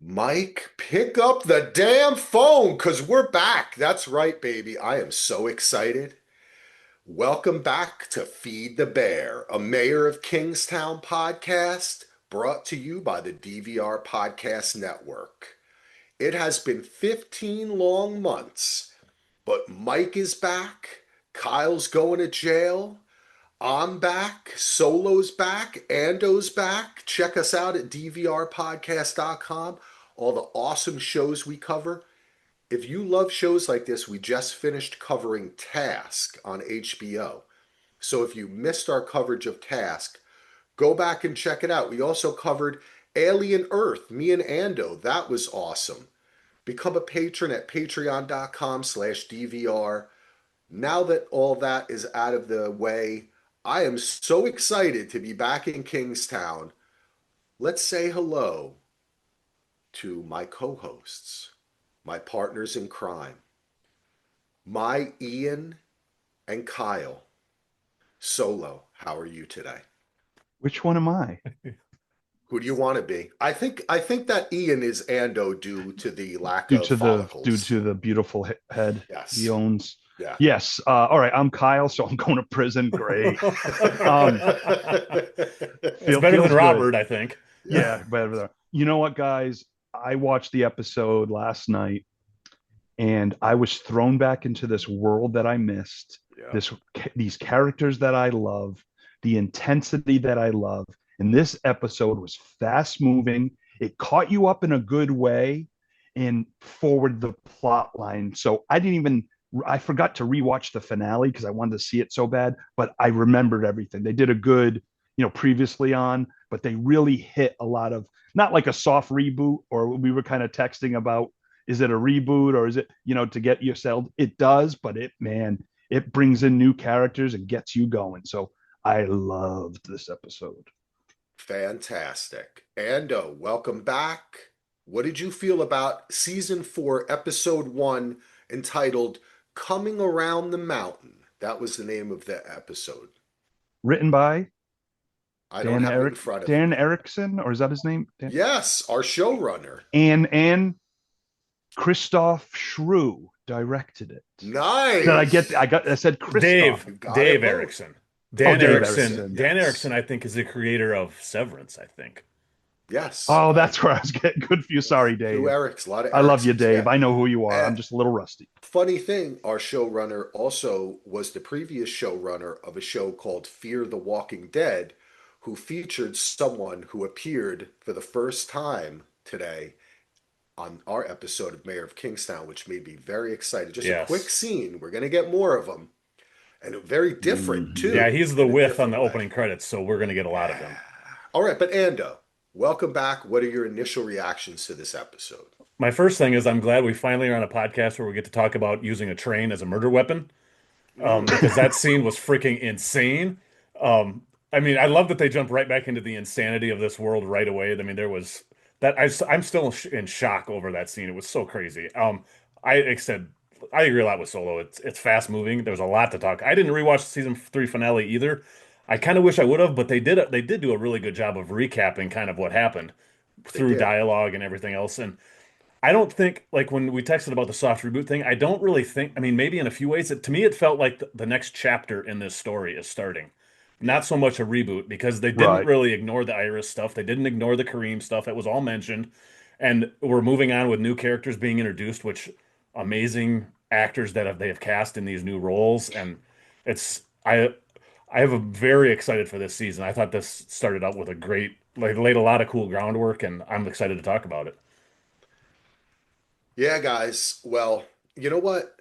Mike, pick up the damn phone because we're back. That's right, baby. I am so excited. Welcome back to Feed the Bear, a Mayor of Kingstown podcast brought to you by the DVR Podcast Network. It has been 15 long months, but Mike is back. Kyle's going to jail. I'm back. Solo's back. Ando's back. Check us out at dvrpodcast.com. All the awesome shows we cover. If you love shows like this, we just finished covering Task on HBO. So if you missed our coverage of Task, go back and check it out. We also covered Alien Earth, me and Ando. That was awesome. Become a patron at patreon.com/DVR. Now that all that is out of the way, I am so excited to be back in Kingstown. Let's say hello to my co-hosts, my partners in crime, my Ian and Kyle. Solo, how are you today? Which one am I? Who do you want to be? I think that Ian is Ando due to the lack of Due follicles. to the beautiful head he Yes. owns. Yeah. Yes. All right. I'm Kyle, so I'm going to prison. Great. Um, It's better than feels good. Robert, I think. Yeah. Yeah, better. You know what, guys? I watched the episode last night, and I was thrown back into this world that I missed. Yeah. These characters that I love, the intensity that I love. And this episode was fast moving. It caught you up in a good way and forward the plot line. So I forgot to rewatch the finale because I wanted to see it so bad, but I remembered everything. They did a good, previously on, but they really hit a lot of, not like a soft reboot, or we were kind of texting about, is it a reboot or is it, to get yourself? It does, but it brings in new characters and gets you going. So I loved this episode. Fantastic. Ando, welcome back. What did you feel about season 4, episode 1, entitled Coming Around the Mountain? That was the name of the episode. Written by I don't Dan have it in Eric front of Dan me. Erickson, or is that his name? Yes, our showrunner. And Christoph Shrew directed it. Nice. I said Christoph. Dave both. Erickson. Oh, Dave Erickson. Erickson. Dan Yes. Erickson, I think, is the creator of Severance, I think. Yes. Oh, that's where I was getting good for you. Sorry, Dave. Two Erics, a lot of I love you, Ericsons, Dave. yeah. I know who you are. I'm And just a little rusty. funny thing, our showrunner also was the previous showrunner of a show called Fear the Walking Dead, who featured someone who appeared for the first time today on our episode of Mayor of Kingstown, which made me very excited. Just a quick Yes. scene. We're going to get more of them. And very different, Mhm. Yeah, too. he's the In a whiff on different the way. opening credits, so we're going to get a lot of him. All right, but Ando, welcome back. What are your initial reactions to this episode? My first thing is I'm glad we finally are on a podcast where we get to talk about using a train as a murder weapon, because that scene was freaking insane. I mean, I love that they jumped right back into the insanity of this world right away. I mean, there was that I'm still in shock over that scene. It was so crazy. Like I said, I agree a lot with Solo. It's fast moving. There's a lot to talk. I didn't rewatch the season 3 finale either. I kind of wish I would have, but they did do a really good job of recapping kind of what happened They through did. dialogue and everything else. And I don't think, like when we texted about the soft reboot thing, I don't really think, I mean, maybe in a few ways, to me, it felt like the next chapter in this story is starting. Not so much a reboot because they didn't Right. really ignore the Iris stuff. They didn't ignore the Kareem stuff. That was all mentioned. And we're moving on with new characters being introduced, which amazing actors that they have cast in these new roles. And it's, I have a very excited for this season. I thought this started out with a great, like, laid a lot of cool groundwork, and I'm excited to talk about it. Yeah, guys. Well, you know what?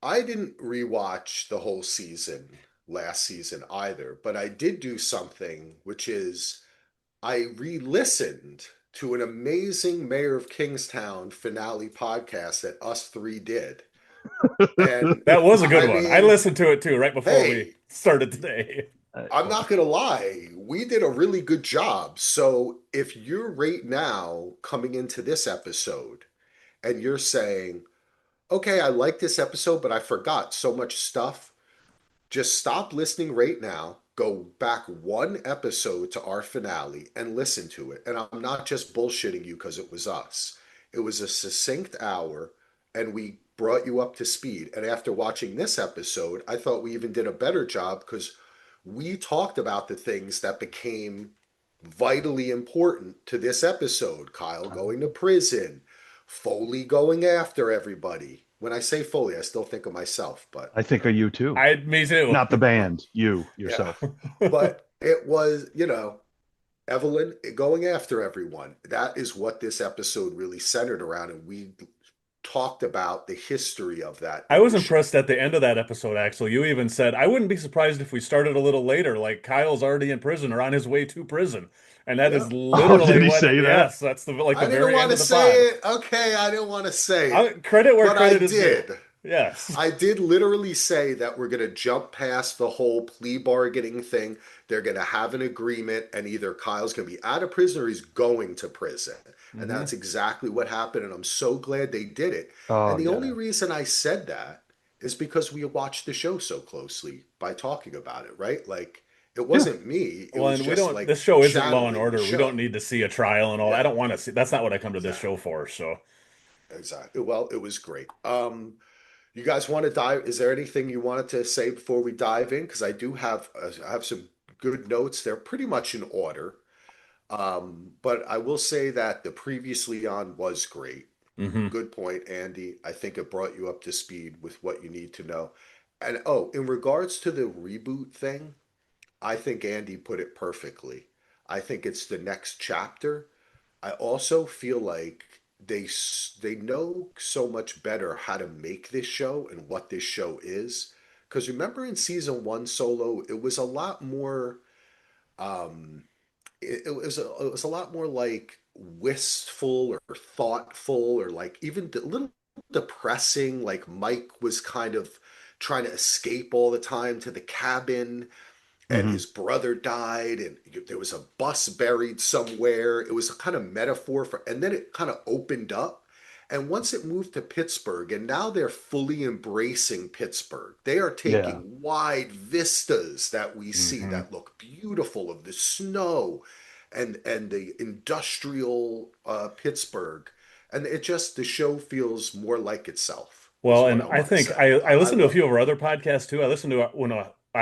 I didn't rewatch the whole season last season either, but I did do something, which is I re-listened to an amazing Mayor of Kingstown finale podcast that us three did. And That was a I good one. I mean, listened to it too right before we hey, started today. I'm not gonna lie, we did a really good job. So if you're right now coming into this episode and you're saying, okay, I like this episode, but I forgot so much stuff. Just stop listening right now. go back one episode to our finale and listen to it. And I'm not just bullshitting you because it was us. It was a succinct hour, and we brought you up to speed. And after watching this episode, I thought we even did a better job because we talked about the things that became vitally important to this episode. Kyle going to prison, Foley going after everybody. When I say Foley, I still think of myself, but I think of you too. Me too. Not the band, you yeah. yourself. But it was, Evelyn going after everyone. That is what this episode really centered around, and we talked about the history of that I in was the show. impressed at the end of that episode, Axel. You even said, I wouldn't be surprised if we started a little later, like Kyle's already in prison or on his way to prison. And that is Yep. Oh, literally did he what, say that? yes, that's the I didn't very want end to of the say pod. it. Okay, I didn't want to say it, Credit where but I credit is due. did. Yes. I did literally say that we're going to jump past the whole plea bargaining thing. They're going to have an agreement, and either Kyle's going to be out of prison or he's going to prison. And Hmm. that's exactly what happened. And I'm so glad they did it. Oh And the yeah. only reason I said that is because we watched the show so closely by talking about it, right? Like, it Yeah. wasn't me, it Well, was and we just don't, like this show isn't Law and channeling the Order. We don't show. need to see a trial and all. I Yeah, don't want to see, that's not what I come to this show exactly. for. So Exactly. Well, it was great. You guys want to dive? Is there anything you wanted to say before we dive in? Because I have some good notes. They're pretty much in order. But I will say that the previously on was great. hmm Good point, Andy. I think it brought you up to speed with what you need to know. And oh, in regards to the reboot thing, I think Andy put it perfectly. I think it's the next chapter. I also feel like they know so much better how to make this show and what this show is. Because remember in season one, Solo, it was a lot more. Um, it was a lot more like wistful or thoughtful or like even a little depressing. Like Mike was kind of trying to escape all the time to the cabin, and Hmm. his brother died, and there was a bus buried somewhere. It was a kind of metaphor for, and then it kind of opened up. And once it moved to Pittsburgh, and now they're fully embracing Pittsburgh, they are Yeah. taking wide vistas that we see hmm that look beautiful of the snow and the industrial Pittsburgh. And it just, the show feels more like itself, is Well, what and I I want to think say. I I listened to a love few it. of our other podcasts too. I listened to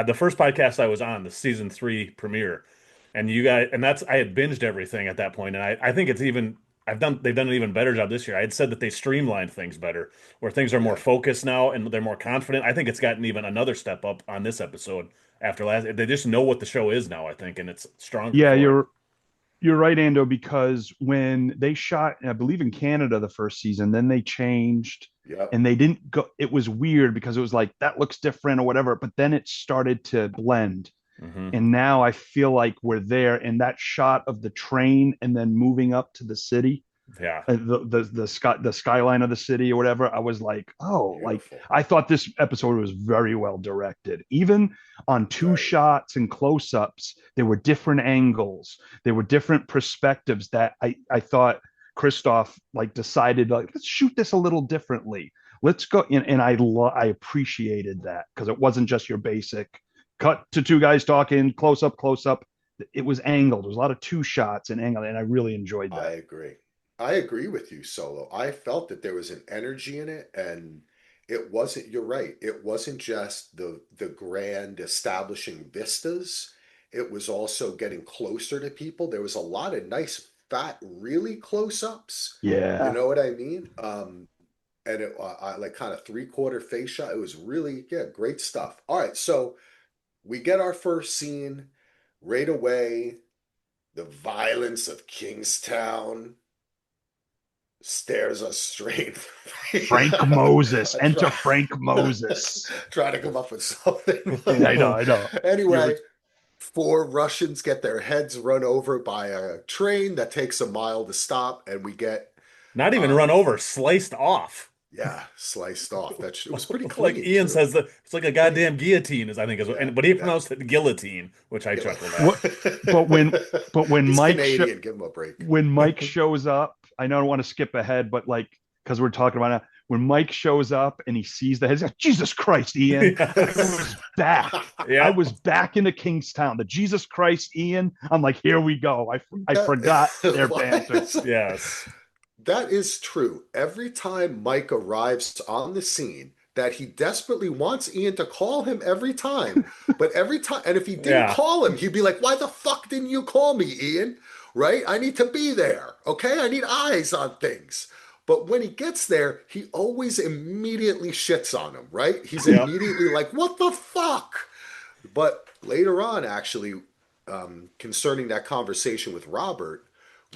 the first podcast I was on, the season three premiere, and you guys, and that's I had binged everything at that point, and I think it's even they've done an even better job this year. I had said that they streamlined things better, where things are more Yeah. focused now and they're more confident. I think it's gotten even another step up on this episode after last. They just know what the show is now, I think, and it's stronger Yeah, for it. you're right, Ando, because when they shot, I believe in Canada the first season, then they changed Yep. and they didn't go, it was weird because it was like that looks different or whatever, but then it started to blend. Hmm And now I feel like we're there. And that shot of the train and then moving up to the city, Yeah. the skyline of the city or whatever, I was like, oh, like Beautiful. I thought this episode was very well directed. Even on two Very. shots and close-ups, there were different angles, there were different perspectives that I thought Christoph like decided like let's shoot this a little differently. Let's go in, and I appreciated that because it wasn't just your basic cut to two guys talking close up. It was angled. There was a lot of two shots and angle, and I really enjoyed I that. agree. I agree with you, Solo. I felt that there was an energy in it, and it wasn't, you're right. It wasn't just the grand establishing vistas. It was also getting closer to people. There was a lot of nice, fat, really close ups. You Yeah. know what I mean? And I like kind of three-quarter face shot. It was really, yeah, great stuff. All right, so we get our first scene right away. The violence of Kingstown stares us straight in the face. Frank Moses. I Enter try, Frank Moses. try to come up with something. I know, I know. You're Anyway, four Russians get their heads run over by a train that takes a mile to stop, and we get, Not even run um, over, sliced off. yeah, sliced off. It was pretty Like clean Ian too. says that it's like a Pretty, goddamn guillotine is I think is yeah, but he yeah. pronounced it guillotine, which I Yeah. chuckled at. what but when He's Mike Canadian. Give him a break. when Mike shows up, I know I don't want to skip ahead, but like because we're talking about it, when Mike shows up and he sees the heads, Jesus Christ, Ian. I Yes. was back. I Yep. was back into Kingstown. The Jesus Christ, Ian. I'm like, here we go. I forgot their banter. What? Yes. That is true. Every time Mike arrives on the scene, that he desperately wants Ian to call him every time. But every time, and if he didn't Yeah. call him, he'd be like, "Why the fuck didn't you call me, Ian? Right? I need to be there. Okay? I need eyes on things." But when he gets there, he always immediately shits on him, right? He's Yep. immediately like, "What the fuck?" But later on, actually, concerning that conversation with Robert,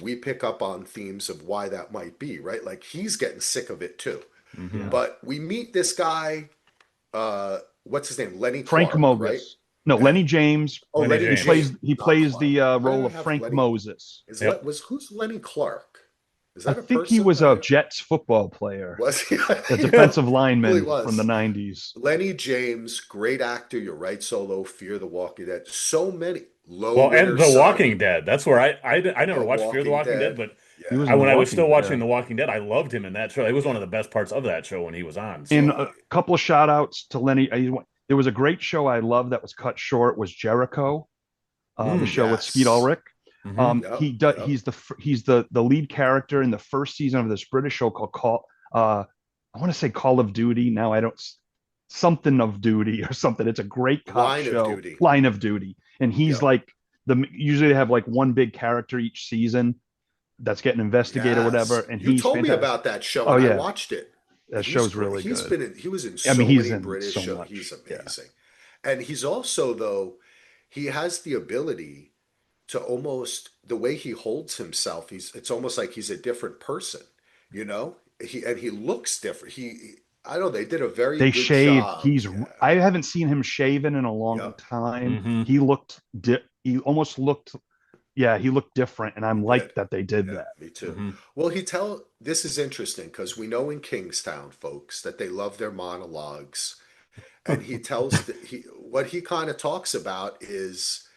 we pick up on themes of why that might be, right? Like he's getting sick of it too. Hmm. Yeah. But we meet this guy, what's his name? Lenny Frank Clark, right? Mogus. No, Eh? Lenny James. Oh, Lenny Lenny He James. plays James, he not plays Clark. the Why do role I of have Frank Lenny? Moses. Yep. Who's Lenny Clark? Is I that a think he person? was a Jets football player, Was he? a Yeah. defensive Really lineman from the was. 90s. Lenny James, great actor. You're right, Solo. Fear the Walking Dead. So many. Low Well, and Winter The Sun, Walking Dead. That's where I The never watched Fear the Walking Walking Dead, Dead. but He was Yeah, in The when I was Walking still Dead. watching Yeah. The Walking Dead, I loved him in that show. It was one of the best parts of that show when he was on. And So, a couple of shout outs to Lenny. There was a great show I love that was cut short was Jericho, the mm, show with Skeet yes. Ulrich. hmm. Yep, yep. He's the lead character in the first season of this British show called I want to say Call of Duty. Now I don't something of duty or something. It's a great cop Line of show, Duty. Line of Duty, and he's Yep. like the usually they have like one big character each season that's getting investigated or whatever, Yes. and You he's told me fantastic. about that show Oh and I yeah, watched it. that He's show's great. really good. He was in I mean, so he's many in British so shows. He's much. Yeah. amazing. And he's also though, he has the ability to almost the way he holds himself, it's almost like he's a different person, you know? He looks different. I don't know, they did a very They good shaved. job. Yeah. I haven't seen him shaven in a long Yep. time. Hmm. He he almost looked, yeah, he looked different. And He I'm like did. that they did Yeah, that. me too. Hmm. Well, this is interesting because we know in Kingstown, folks, that they love their monologues. And he tells what he kind of talks about is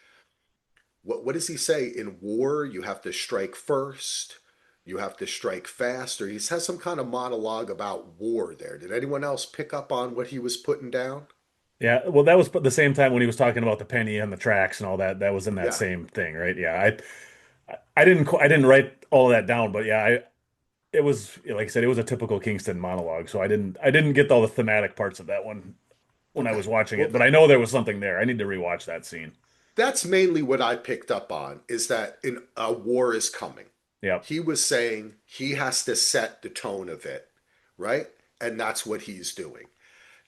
what does he say? In war, you have to strike first, you have to strike fast, or he has some kind of monologue about war there. Did anyone else pick up on what he was putting down? Yeah. Well, that was the same time when he was talking about the penny and the tracks and all that. That was in that Yeah. same thing, right? Yeah. I didn't write all of that down, but yeah, it was like I said, it was a typical Kingston monologue. So I didn't get all the thematic parts of that one when I Okay. was watching Well, it, but I know there was something there. I need to rewatch that scene. that's mainly what I picked up on is that in a war is coming. Yep. He was saying he has to set the tone of it, right? And that's what he's doing.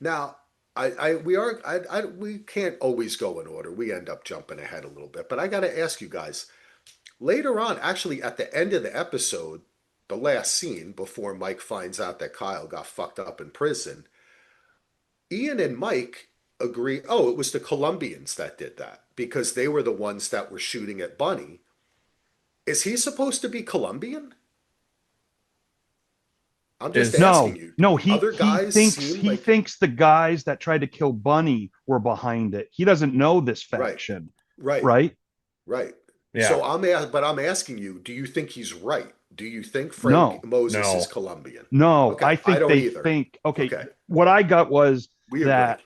Now, we can't always go in order. We end up jumping ahead a little bit, but I got to ask you guys. Later on, actually, at the end of the episode, the last scene before Mike finds out that Kyle got fucked up in prison, Ian and Mike agree. Oh, it was the Colombians that did that because they were the ones that were shooting at Bunny. Is he supposed to be Colombian? I'm just Is asking No, you. Do no, the other guys seem he like thinks the guys that tried to kill Bunny were behind it. He doesn't know this right, faction, right, right? right? yeah. But I'm asking you. Do you think he's right? Do you think Frank No, Moses is No. Colombian? no. Okay, I I think don't they either. think, okay, Okay, what I got was we agree. that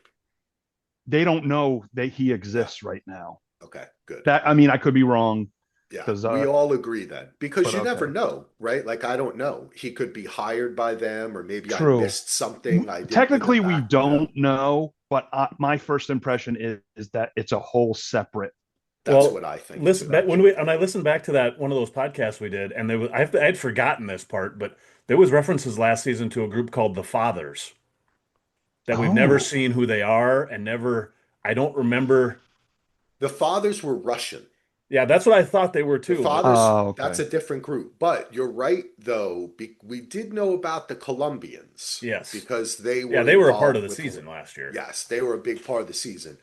they don't know that he Yeah. exists right now. Okay, good. That, I mean, I could be wrong Yeah, because, we all agree then because but you never okay. know, right? Like I don't know. He could be hired by them, or maybe I True. missed something I didn't in the Technically, we back. don't know, but my first impression is that it's a whole separate. That's Well, what I think listen, too. when I listened back to that one of those podcasts we did, and I had forgotten this part, but there was references last season to a group called the Fathers that we've never Oh, seen who they are and never. I don't remember. The fathers were Russian. Yeah, that's what I thought they were The too, but fathers, that's okay. a different group. But you're right, though. We did know about the Colombians yes, because they yeah, were they were a part of involved the with, season last year. yes, they were a big part of the season.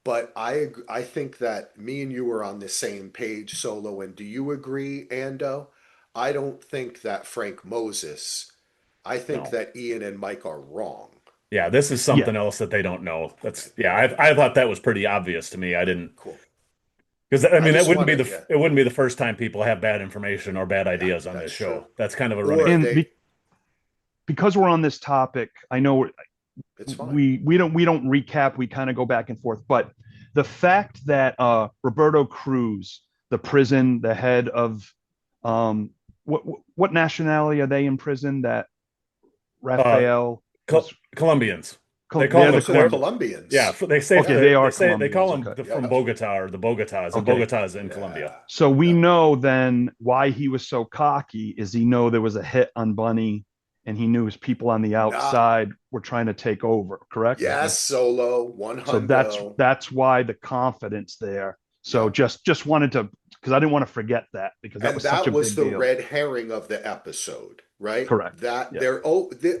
But I think that me and you were on the same page, Solo. And do you agree, Ando? I don't think that Frank Moses, I think No, that Ian and Mike are wrong. yeah, this is Yeah, something else that they don't know. Okay, That's yeah, I thought that was pretty obvious to me. I didn't cool. because I I mean that just wouldn't want be to, the yeah, it wouldn't be the first time people have bad information or bad yeah, ideas on this that's true. show. That's kind of a running. Or and they, because we're on this topic, I know It's fine. we don't recap. We kind of go back and forth, but the fact that Roberto Cruz, the head of what nationality are they in prison? That Uh, Raphael was. Colombians. They call They're them the the So they're Colomb. Colombians. Yeah, they say Okay, they are they call Colombians. them Okay. Yep. from Bogota or the Bogotas, and Okay. Bogota's in Yeah. Colombia. So we Yep. know then why he was so cocky is he know there was a hit on Bunny, and he knew his people on the Not. outside were trying to take over, correct? Yes, Solo. One So hundo. that's why the confidence there. So Yep. just wanted to, because I didn't want to forget that, because that And was such a that was big the deal. red herring of the episode, right? Correct. That Yeah.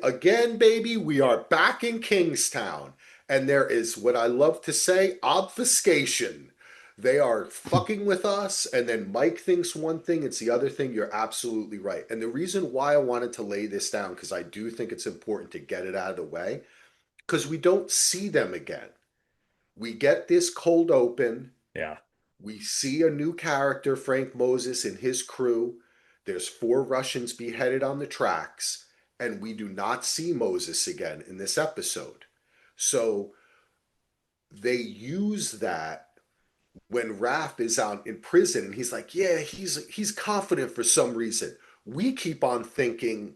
again, baby, we are back in Kingstown, and there is what I love to say, obfuscation. They are fucking with us, and then Mike thinks one thing, it's the other thing. You're absolutely right. And the reason why I wanted to lay this down, because I do think it's important to get it out of the way, because we don't see them again. We get this cold open. Yeah. We see a new character, Frank Moses and his crew. There's 4 Russians beheaded on the tracks, and we do not see Moses again in this episode. So they use that when Raph is out in prison, and he's like, yeah, he's confident for some reason. We keep on thinking,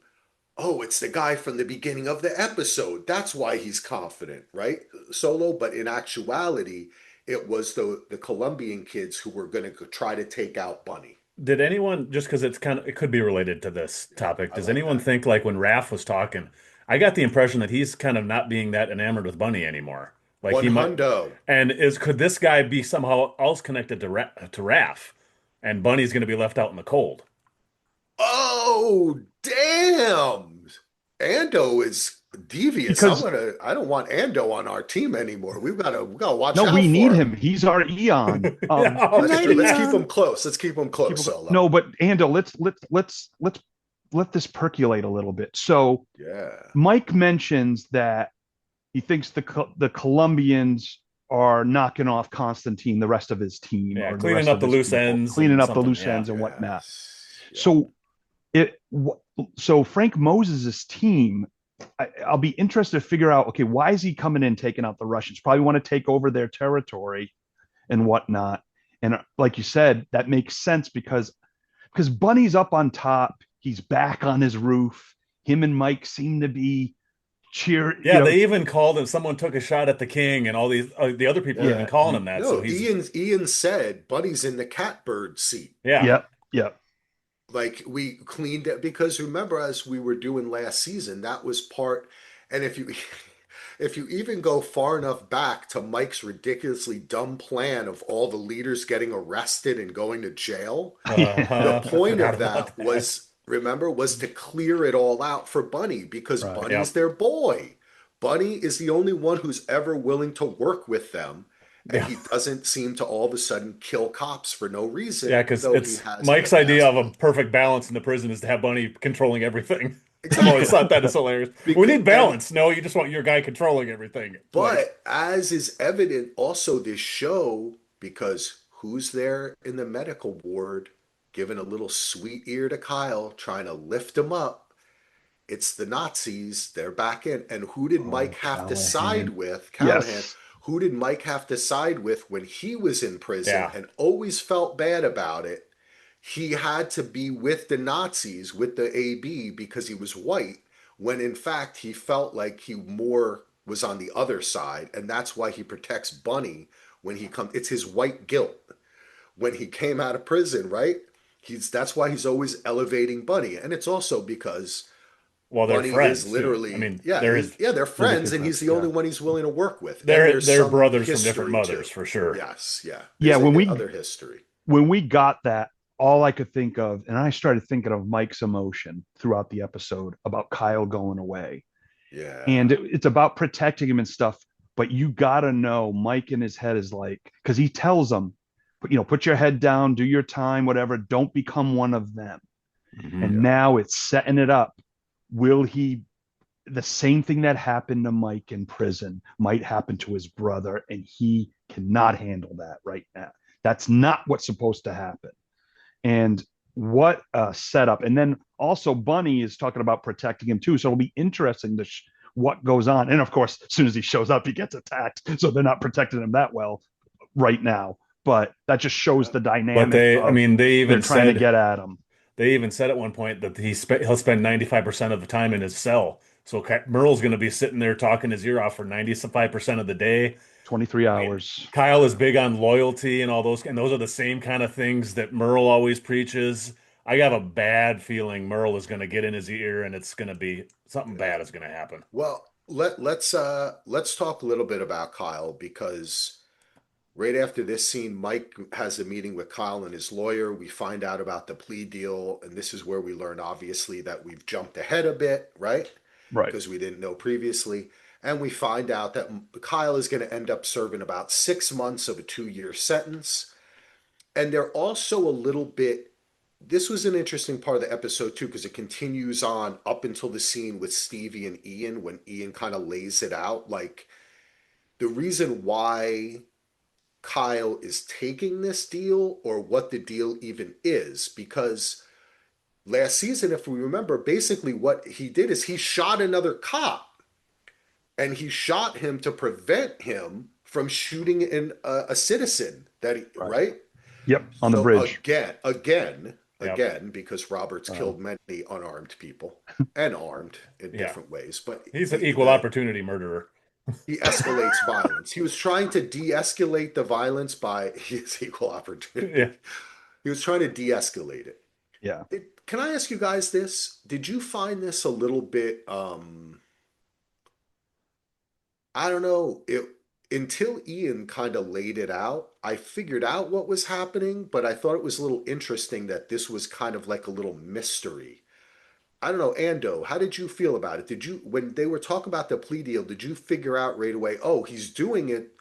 oh, it's the guy from the beginning of the episode. That's why he's confident, right? Solo. But in actuality, it was the Colombian kids who were going to try to take out Bunny. Did anyone, just because it could be related to this topic, I does like anyone that. think like when Raph was talking, I got the impression that he's kind of not being that enamored with Bunny anymore. Like One he might, hundo. and could this guy be somehow else connected to Raph, and Bunny's going to be left out in the cold? Oh, damn. Ando is devious. Because I don't want Ando on our team anymore. We gotta watch no, out we need for him. him. He's our Eon. Yeah, Good That's night, true. okay. Let's keep him Eon. close. Let's keep him close, Solo. No, but Ando, let's let this percolate a little bit. So Yeah. Mike mentions that he thinks the Colombians are knocking off Constantine, the rest of his team, Yeah, or the cleaning rest up of the his loose people, ends cleaning and up the something. loose Yeah. ends and whatnot. Yes. Yep. So it so Frank Moses' team, I'll be interested to figure out, okay, why is he coming in taking out the Russians? Probably want to take over their territory and whatnot. And like you said, that makes sense because Bunny's up on top, he's back on his roof. Him and Mike seem to be cheer, Yeah, they even called him. Someone took a shot at the king, and all these the other people are even Yeah. calling him that. So No, he's Ian said Buddy's in the catbird seat. yeah, yep, yep. Like we cleaned it because remember as we were doing last season, that was part and if you if you even go far enough back to Mike's ridiculously dumb plan of all the leaders getting arrested and going to jail, the I point forgot of about that that. was to clear it all out for Bunny because Right. Bunny's Yep. their boy. Bunny is the only one who's ever willing to work with them, and Yeah. he doesn't seem to all of a sudden kill cops for no Yeah, reason, because though he it's has in the Mike's idea past. of a perfect balance in the prison is to have Bunny controlling everything. I've always Exactly. thought that is hilarious. We Because, need balance. No, you just want your guy controlling everything. Like, but as is evident also this show, because who's there in the medical ward giving a little sweet ear to Kyle, trying to lift him up? It's the Nazis. They're back in. And who did Oh, Mike have to side Callahan. with? Callahan. Yes. Who did Mike have to side with when he was in prison yeah, and always felt bad about it? He had to be with the Nazis, with the AB, because he was white, when in fact he felt like he more was on the other side. And that's why he protects Bunny when he comes. It's his white guilt. When he came out of prison, right? That's why he's always elevating Bunny. And it's also because well, they're Bunny is friends too. I literally, mean, yeah, they're Really friends, good and he's friends. the only Yeah. one he's willing to work with. And they're there's they're some brothers from different history mothers too. for sure. Yes, yeah. Yeah. There's other history. When we got that, all I could think of, and I started thinking of Mike's emotion throughout the episode about Kyle going away. And Yeah. it's about protecting him and stuff. But you gotta know, Mike in his head is like, because he tells him, put your head down, do your time, whatever. Don't become one of them. Mhm. And Yeah. now it's setting it up. Will he? The same thing that happened to Mike in prison might happen to his brother, and he cannot handle that right now. That's not what's supposed to happen. And what a setup. And then also Bunny is talking about protecting him too. So it'll be interesting to what goes on. And of course, as soon as he shows up, he gets attacked. So they're not protecting him that well right now. But that just shows the But dynamic they, I of mean, they're trying to get at him. they even said at one point that he'll spend 95% of the time in his cell. So Merle's going to be sitting there talking his ear off for 95% of the day. 23 I mean, hours. Kyle is big on loyalty and all those, and those are the same kind of things that Merle always preaches. I got a bad feeling Merle is going to get in his ear, and it's going to be something Yeah. bad is going to happen. Well, let's talk a little bit about Kyle because right after this scene, Mike has a meeting with Kyle and his lawyer. We find out about the plea deal, and this is where we learn obviously that we've jumped ahead a bit, right? Right. Because we didn't know previously. And we find out that Kyle is going to end up serving about 6 months of a 2 year sentence. And they're also a little bit, this was an interesting part of the episode too, because it continues on up until the scene with Stevie and Ian when Ian kind of lays it out. Like the reason why Kyle is taking this deal or what the deal even is, because last season, if we remember, basically what he did is he shot another cop and he shot him to prevent him from shooting a citizen that he, Right. right? Yep. On the So bridge. Yep. again, because Robert's killed many unarmed people and armed in Yeah. different ways, but He's an equal opportunity murderer. he escalates violence. He was trying to de-escalate the violence by his equal Yeah. opportunity. He was trying to de-escalate it. Yeah. Can I ask you guys this? Did you find this a little bit I don't know, it until Ian kind of laid it out, I figured out what was happening, but I thought it was a little interesting that this was kind of like a little mystery. I don't know, Ando, how did you feel about it? Did you, when they were talking about the plea deal, did you figure out right away, oh, he's doing it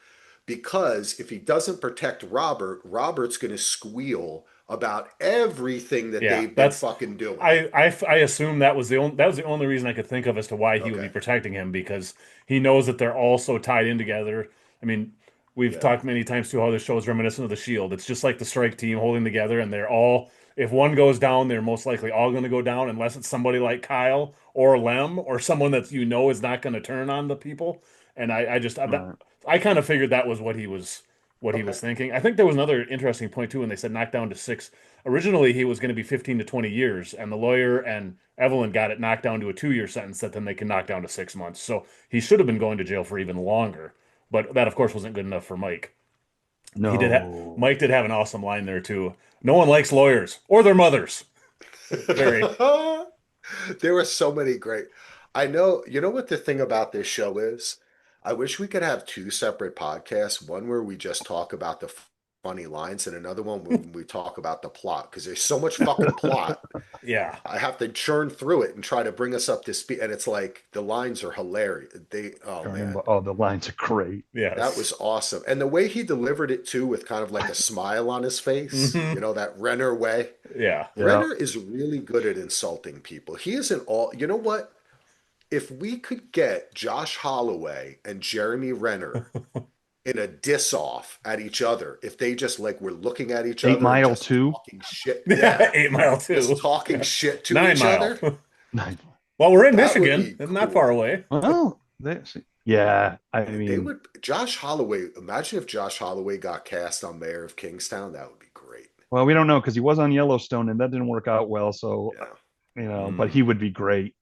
because if he doesn't protect Robert, Robert's going to squeal about everything that Yeah. they've been fucking doing. I assume that was the only reason I could think of as to why he would be Okay. protecting him because he knows that they're all so tied in together. I mean, we've Yeah. talked many times too how this show is reminiscent of the Shield. It's just like the strike team holding together, and they're all if one goes down, they're most likely all going to go down unless it's somebody like Kyle or Lem or someone that is not going to turn on the people. And Right. I kind of figured that was what he Okay. was thinking. I think there was another interesting point too when they said knocked down to 6. Originally, he was going to be 15 to 20 years, and the lawyer and Evelyn got it knocked down to a 2 year sentence that then they can knock down to 6 months. So he should have been going to jail for even longer. But that, of course, wasn't good enough for Mike. No. Mike did have an awesome line there too. No one likes lawyers or their mothers. Very. There were so many great. I know, you know what the thing about this show is? I wish we could have two separate podcasts, one where we just talk about the funny lines and another one when we talk about the plot because there's so much fucking plot. Yeah. I have to churn through it and try to bring us up to speed and it's like the lines are hilarious. Oh man. Oh, the lines are great. That was Yes. awesome. And the way he delivered it too, with kind of like a smile on his face, Hmm. that Renner way. Yeah. Yeah. Renner is really good at insulting people. He isn't all, you know what? If we could get Josh Holloway and Jeremy Renner in a diss off at each other, if they just like were looking at each Eight other and Mile just 2. talking shit, Yeah. yeah, 8 Mile just too. talking Yeah. shit to Nine each Mile. other, Well, we're in that would Michigan. be Isn't that far cool. away? Well, yeah. I They mean, would, Josh Holloway, imagine if Josh Holloway got cast on Mayor of Kingstown, that would be great. well, we don't know because he was on Yellowstone and that didn't work out well. So, Yeah. but he Mm. would be great.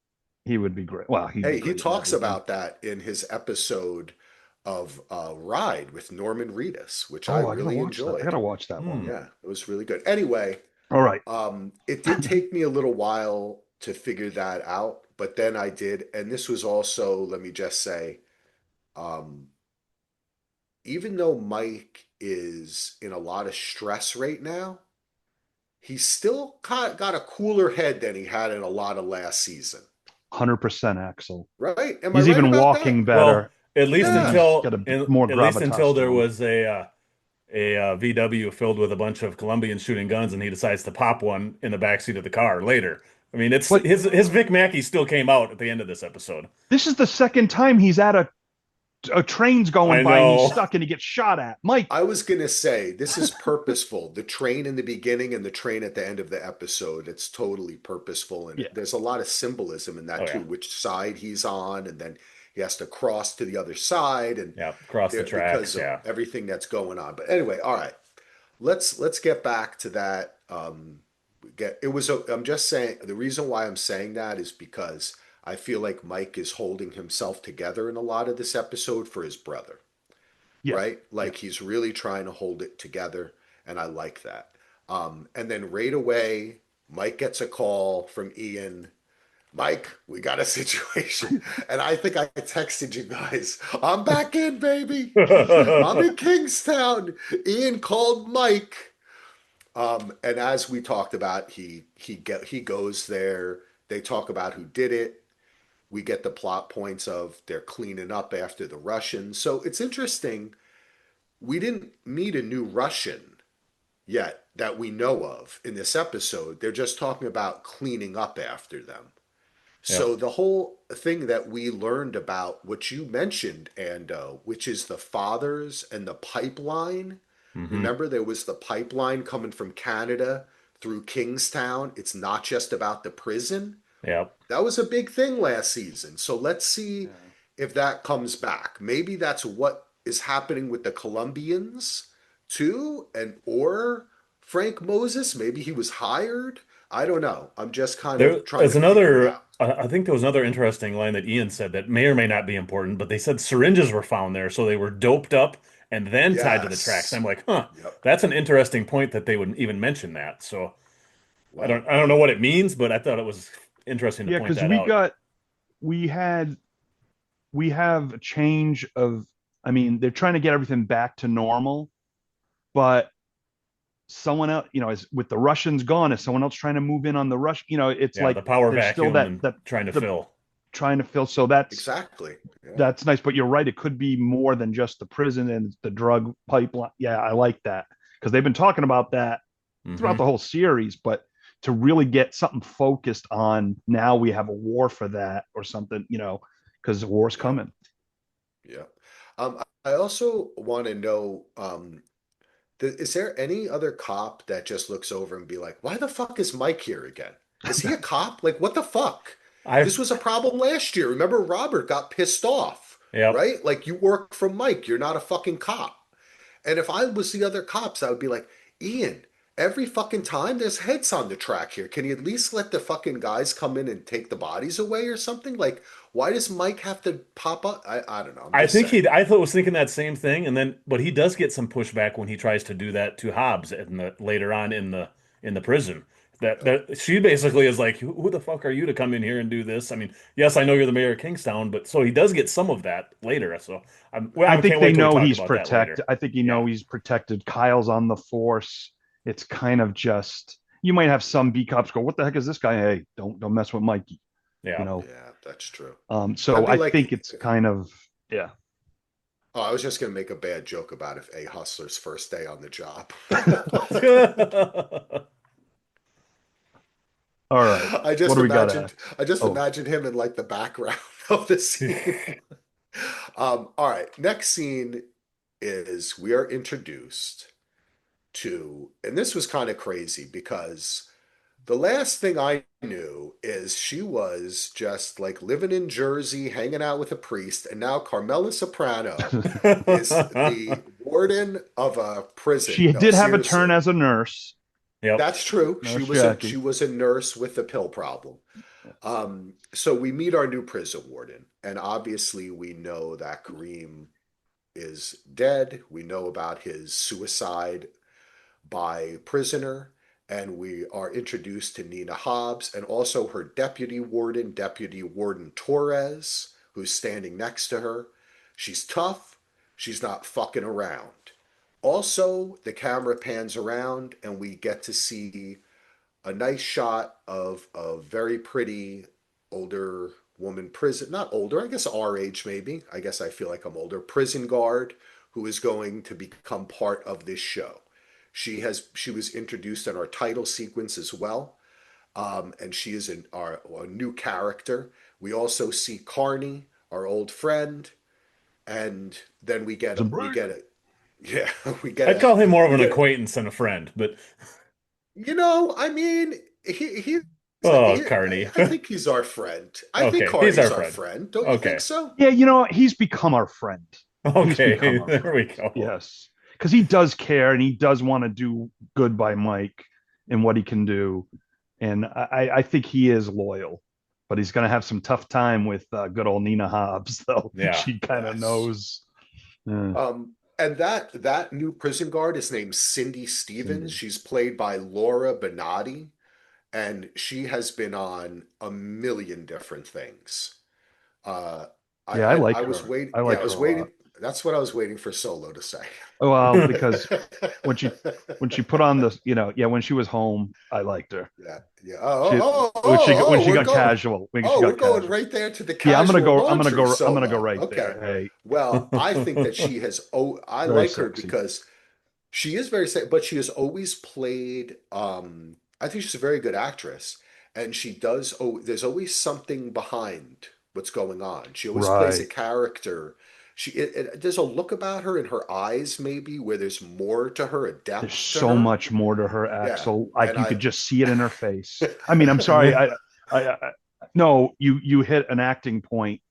He would be great. Well, he'd be Hey, he great in talks everything. about that in his episode of Ride with Norman Reedus, which I Oh, I gotta really watch that. I enjoyed. gotta watch that one. Hmm. Yeah, it was really good. Anyway, All right. it did take me a little while to figure that out, but then I did. And this was also, let me just say, um, even though Mike is in a lot of stress right now, he's still got a cooler head than he had in a lot of last season. 100% Axel. Right? Am I He's right even about that? walking Well, better and he's got more at least gravitas until to there him. was a VW filled with a bunch of Colombians shooting guns, and he decides to pop one in the backseat of the car later. I mean, it's But his Vic Mackey still came out at the end of this episode. this is the second time he's at a a train's going I by and he's know. stuck and he gets shot at. Mike, I was gonna say this is purposeful. The train in the beginning and the train at the end of the episode, it's totally purposeful, and yeah, there's a lot of symbolism in that Oh too, yeah. which side he's on, and then he has to cross to the other side, and Yeah. Cross the there because tracks. of Yeah. everything that's going on. But anyway, all right, let's get back to that. Get it was. I'm just saying the reason why I'm saying that is because I feel like Mike is holding himself together in a lot of this episode for his brother, yeah, right? yeah. Like he's really trying to hold it together, and I like that. And then right away, Mike gets a call from Ian. Mike, we got a situation. And I think I texted you guys, I'm back in, baby. I'm in Kingstown. Ian called Mike. And as we talked about, he goes there. They talk about who did it. We get the plot points of they're cleaning up after the Russians. So it's interesting. We didn't meet a new Russian yet that we know of in this episode. They're just talking about cleaning up after them. Yep. So the whole thing that we learned about what you mentioned, and which is the fathers and the pipeline. Hmm. Remember, there was the pipeline coming from Canada through Kingstown. It's not just about the prison. Yep. That was a big thing last season. So let's see Yeah. if that comes back. Maybe that's what is happening with the Colombians too, and or Frank Moses. Maybe he was hired. I don't know. I'm just kind There of trying is to figure it another, out. I think there was another interesting line that Ian said that may or may not be important, but they said syringes were found there, so they were doped up and then tied to the tracks. I'm Yes. like, huh, Yep. that's an interesting point that they would even mention that. So Well, I don't know what it means, but I thought it was interesting to Yeah, point because that out. we had we have a change of, I mean, they're trying to get everything back to normal, but someone else, is with the Russians gone, is someone else trying to move in on the Rush, it's Yeah, like the power there's still vacuum that and that trying to the fill. trying to fill. So exactly. Yeah. that's nice, but you're right, it could be more than just the prison and the drug pipeline. Yeah, I like that because they've been talking about that throughout Hmm. the whole series, but to really get something focused on now we have a war for that or something, because the war's Yeah. coming. Yeah. I also want to know, is there any other cop that just looks over and be like, why the fuck is Mike here again? Is he a cop? Like, what the fuck? I've, This was a problem last year. Remember, Robert got pissed off, yep. right? Like, you work for Mike. You're not a fucking cop. And if I was the other cops, I would be like, Ian, every fucking time there's heads on the track here. Can you at least let the fucking guys come in and take the bodies away or something? Like, why does Mike have to pop up? I don't know. I'm I just think saying. I thought was thinking that same thing, and then but he does get some pushback when he tries to do that to Hobbs later on in the prison. Yep. That she basically is like, who the fuck are you to come in here and do this? I mean, yes, I know you're the mayor of Kingstown, but so he does get some of that later. So I I think can't they wait till we know talk he's about that later. protected. I think Yeah, he's protected. Kyle's on the force. It's kind of just, you might have Yeah. some B cops go, "What the heck is this guy? Hey, don't mess with Mikey." You yeah. know. Yeah, that's true. So That'd be I like, think it's kind of, yeah. oh, I was just gonna make a bad joke about if A Hustler's first day on the job. All right. What do we got? I just Oh, imagined him in like the background of the scene. All right, next scene is we are introduced to, and this was kind of crazy because the last thing I knew is she was just like living in Jersey, hanging out with a priest, and now Carmela Soprano is the warden of a prison. she No, did have a turn seriously. as a nurse, Yep. That's true. Nurse She Jackie. was a nurse with a pill problem. So we meet our new prison warden, and obviously we know that Kareem is dead. We know about his suicide by prisoner, and we are introduced to Nina Hobbs and also her Deputy Warden Torres, who's standing next to her. She's tough. She's not fucking around. Also, the camera pans around and we get to see a nice shot of a very pretty older woman prison, not older, I guess our age maybe. I guess I feel like I'm older, prison guard who is going to become part of this show. She was introduced in our title sequence as well. And she is our new character. We also see Carney, our old friend, and then we get it. Yeah, we get I'd a call him more of we an get acquaintance than a friend, but I mean, oh, Carney. I think he's our friend. I think Okay, he's our Carney's our friend. friend. Don't you think Okay. so? Yeah, he's become our friend. He's become Okay, our there friend. we go. Yes. Because he does care and he does want to do good by Mike and what he can do. And I think he is loyal, but he's going to have some tough time with good old Nina Hobbs, though. Yeah. She kind of Yes. knows. Uh, And that new prison guard is named Cindy Stevens. Cindy. She's played by Laura Benatti, and she has been on a million different things. Uh, Yeah, I I like was her. waiting. I Yeah, like I her was a lot. waiting. That's what I was waiting for Solo to say. Well, because when she put on the, yeah, when she was home, I liked her. Yeah, yeah. She when she We're got going. casual, when she Oh, we're got going casual. right there to the Yeah, casual laundry I'm gonna go solo. right Okay. there. Hey, Well, I think that she has. Oh, I very like her sexy. because she is very, but she has always played. I think she's a very good actress, and she does. Oh, there's always something behind what's going on. She always plays a Right. character. There's a look about her in her eyes, maybe where there's more to her, a There's depth to so her. much more to her, Yeah, Axel. Like and you I. could just see it in her face. I mean, I'm sorry. I no, you hit an acting point.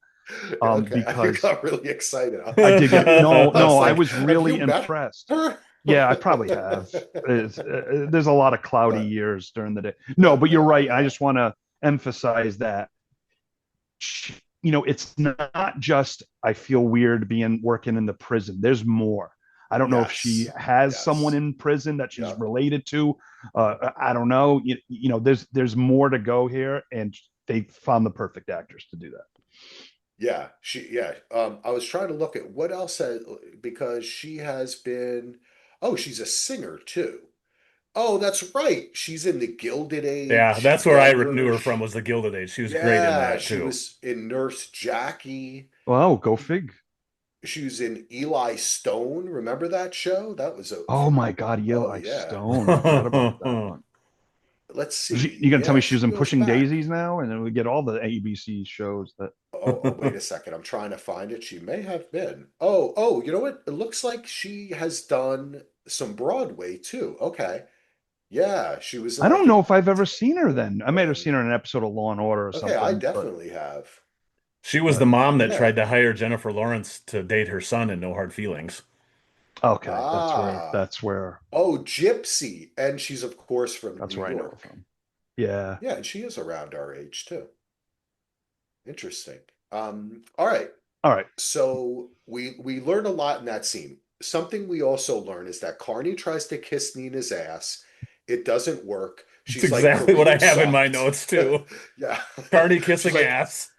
Okay, you Because got really excited. I did get no, I was no. I like, was "Have you really met impressed. her?" Yeah, I probably have. There's a lot of cloudy But years during the day. No, but you're I right. I know. just want to emphasize that it's not just I feel weird being working in the prison. There's more. I don't know if she Yes, has someone yes, in prison that she's yep, related to. I don't know. There's more to go here, and they found the perfect actress to do that. yeah. Yeah. I was trying to look at what else because she has been. Oh, she's a singer too. Oh, that's right. She's in the Gilded Yeah, Age, that's where I knew her from Beggars. was the Gilded Age. She was great in Yeah, that she too. was in Nurse Jackie. Oh, go fig. She was in Eli Stone. Remember that show? That was a Oh from. my God, Oh Eli yeah. Stone. I forgot about that one. Let's You see. gonna tell me Yeah, she was she in goes Pushing back. Daisies now, and then we get all the ABC shows that. Wait a second. I'm trying to find it. She may have been. You know what? It looks like she has done some Broadway too. Okay. Yeah, she was in I like don't know a if I've ever seen her. different Then I might have thing. seen her in an episode of Law and Order or Okay, I something, but definitely have. She was the but mom that Yeah. tried to hire Jennifer Lawrence to date her son in No Hard Feelings. okay, Ah. Oh, Gypsy. And she's of course from that's New where I know her York. from. Yeah. Yeah, and she is around our age too. Interesting. All right. All right. So we learn a lot in that scene. Something we also learn is that Carney tries to kiss Nina's ass. It doesn't work. It's She's like, exactly what I Kareem have in my sucked. notes too. Yeah. Carney She's kissing like, ass.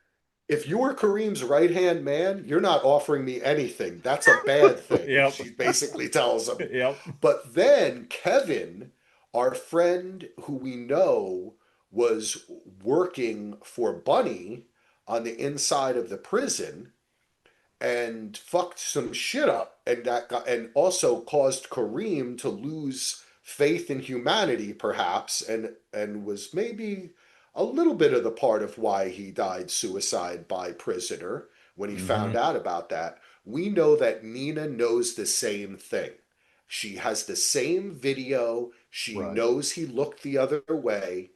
if you were Kareem's right-hand man, you're not offering me anything. That's a bad thing, Yep. she basically tells him. Yep. But then Kevin, our friend who we know was working for Bunny on the inside of the prison, and fucked some shit up, and and also caused Kareem to lose faith in humanity, perhaps, and was maybe a little bit of the part of why he died suicide by prisoner when he found Hmm. out about that. We know that Nina knows the same thing. She has the same video. She Right. knows he looked the other way,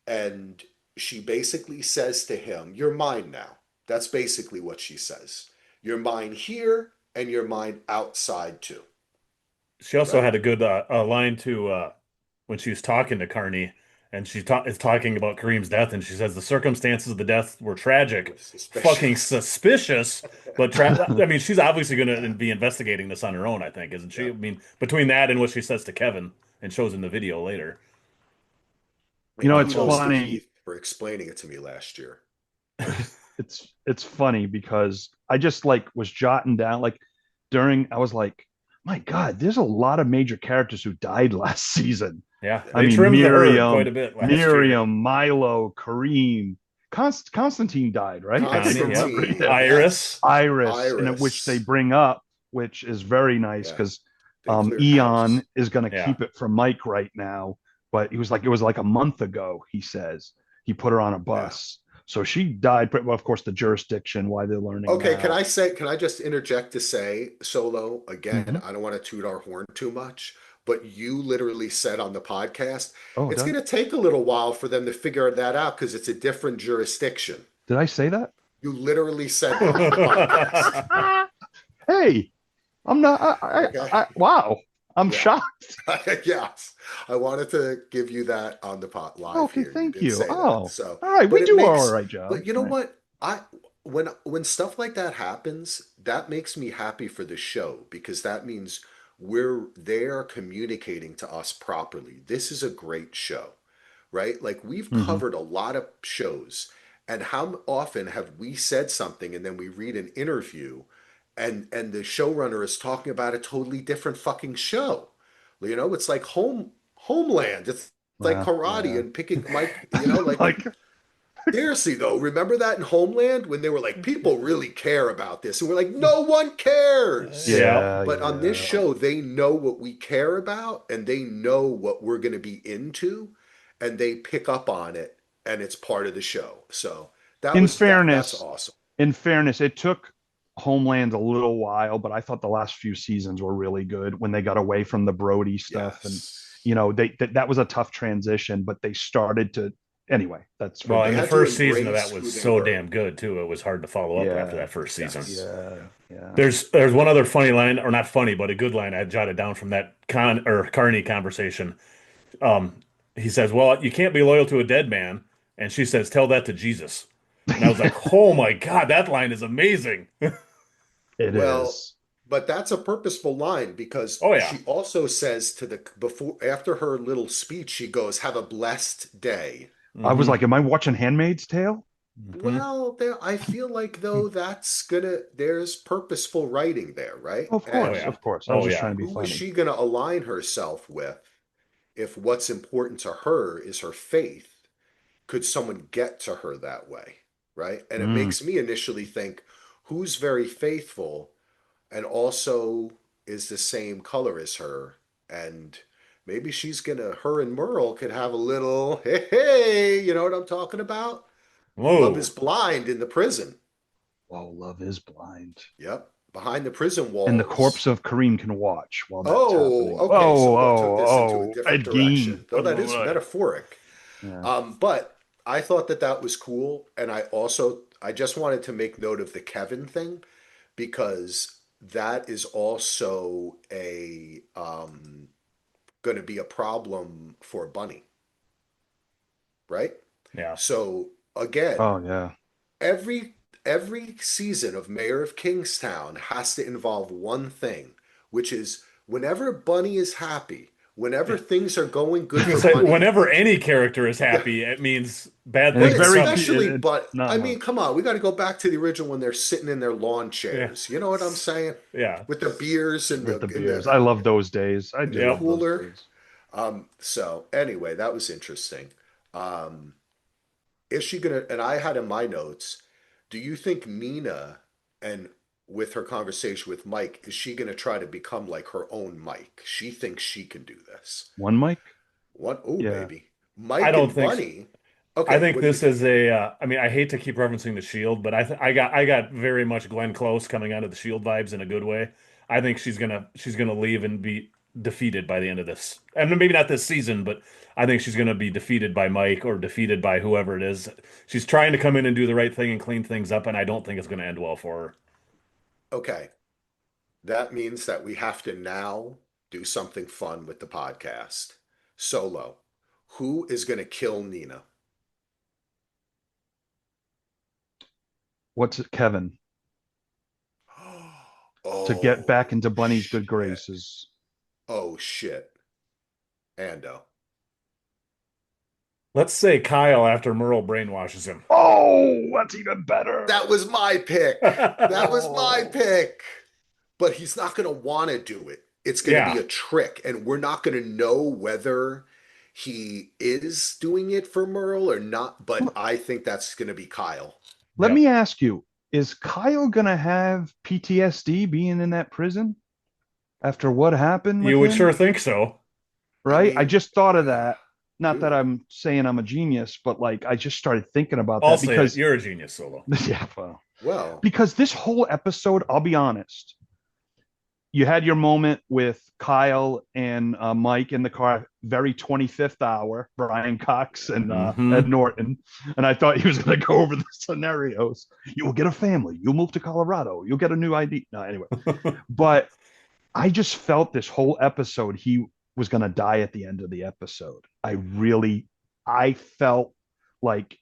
and she basically says to him, "You're mine now." That's basically what she says. You're mine here, and you're mine outside too. She also Right? had a good line to when she was talking to Carney, and is talking about Kareem's death, and she says the circumstances of the death were tragic, With fucking suspicious. suspicious, but I mean, she's obviously going to be investigating this on her own, I think, isn't she? I Yeah. mean, between that and what she says to Kevin and shows in the video later. And It's So kudos to funny. Heath for explaining it to me last year. It's funny because I just like was jotting down like during I was like, my God, there's a lot of major characters who died last season. yeah, I Yeah. they mean, trimmed the herd quite a bit last year. Milo, Kareem, Constantine died, right? I think I Connie, yep. remember. Constantine, Yeah. Iris, yes. Iris, in which they Iris. bring up, which is very nice Yeah. because They cleared Eon house. is going to yeah, keep it from Mike right now. But it was like a month ago, he says. He put her on a Yeah. bus. So she died. Well, of course, the jurisdiction, why they're learning Okay, that. can I just interject to say, Solo, again, Mhm. I don't want to toot our horn too much, but you literally said on the podcast, Oh, it's going to take a little while for them to figure that out because it's a different jurisdiction. did I say that? You literally said that on the podcast. Hey, I'm not. Okay. Wow, I'm Yeah. shocked. Yes. I wanted to give you that on the pot live Okay, here. You thank did you. say that. Oh, So, all right. but We it do all makes, right job. but you know All right. what? When stuff like that happens, that makes me happy for the show because that means they are communicating to us properly. This is a great show, right? Like we've Mhm. covered a lot of shows, and how often have we said something and then we read an interview and the showrunner is talking about a totally different fucking show. You know, it's like Homeland. It's like karate Yeah. and picking Mike, you know, like Like, seriously though, remember that in Homeland when they were like, people really care about this, and we're like, no one cares. Yeah. yeah, But on this yeah. show, they know what we care about and they know what we're going to be into, and they pick up on it, and it's part of the show. So In that's fairness, awesome. it took Homeland a little while, but I thought the last few seasons were really good when they got away from the Brody stuff, and Yes. you know, that was a tough transition, but they started to. Anyway, that's for Well, and They the different. had to first season of that embrace was who they so were. damn good too. It was hard to follow up after Yeah, that first season. Yes. yeah, yeah. There's one other funny line, or not funny, but a good line I jotted down from that Carney conversation. Um, he says, "Well, you can't be loyal to a dead man," and she says, "Tell that to Jesus." And I was like, "Oh my God, that line is amazing." It Well, is. but that's a purposeful line because Oh yeah. she also says to the before after her little speech, she goes, "Have a blessed day." I was Hmm. like, am I watching Handmaid's Tale? Hmm. Well, I feel like though there's purposeful writing there, right? Of Oh And course, yeah. of course. I was Oh just yeah. trying to be who is funny. she gonna align herself with if what's important to her is her faith? Could someone get to her that way? Right? And it Mm. makes me initially think, who's very faithful and also is the same color as her. And maybe her and Merle could have a little, hey, you know what I'm talking about? Love is Whoa. blind in the prison. Oh, love is blind. Yep. Behind the prison And the corpse walls. of Kareem can watch while that's Oh, happening. okay. So Oh, we took oh, this into a oh, different Ed Gein. direction, though that is metaphoric. Yeah. But I thought that was cool. And I just wanted to make note of the Kevin thing because that is also a going to be a problem for Bunny, right? Yeah. So again, Oh, yeah. every every season of Mayor of Kingstown has to involve one thing, which is whenever Bunny is happy, whenever things are going I was good gonna for say, Bunny. whenever any character is happy, it means bad And it's But things are very, coming. especially, it's but I not. mean, come on, we got to go back to the original when they're sitting in their lawn Yeah. chairs. You know what I'm saying? Yeah. With the beers and With the in beers. I love those days. I do the Yep. love those cooler. days. So anyway, that was interesting. Um, is she gonna? And I had in my notes. Do you think Nina, and with her conversation with Mike, is she gonna try to become like her own Mike? She thinks she can do this. One mic? What? Oh, Yeah. baby, I Mike don't and think so. Bunny. I Okay, think what do you this is think? a. I mean, I hate to keep referencing the Shield, but I got very much Glenn Close coming out of the Shield vibes in a good way. I think she's gonna leave and be defeated by the end of this, and maybe not this season, but I think she's gonna be defeated by Mike or defeated by whoever it is. She's trying to come in and do the right thing and clean things up, and I don't think it's gonna end well for her. Okay, that means that we have to now do something fun with the podcast. Solo, who is gonna kill Nina? What's it, Kevin? To get Oh back into Bunny's good shit. graces. Oh shit. Ando. Let's say Kyle after Merle brainwashes him. Oh, that's even better. That was my pick. That was my Oh. pick. But he's not going to want to do it. It's going to be Yeah. a trick, and we're not going to know whether he is doing it for Merle or not. But I think that's going to be Kyle. Let Yep. me ask you, is Kyle gonna have PTSD being in that prison after what happened with You would sure him? think so. I Right? I mean, just thought of that. not that Dude. I'm saying I'm a genius, but like I just started thinking about I'll that say it. because You're a genius, Solo. yeah, well, Well, because this whole episode, I'll be honest, you had your moment with Kyle and Mike in the car, very 25th hour, Brian Cox yeah. and Ed Hmm. Norton. And I thought he was going to go over the scenarios. You will get a family. You'll move to Colorado. You'll get a new ID. No, anyway. But I just felt this whole episode, he was going to die at the end of the episode. I felt like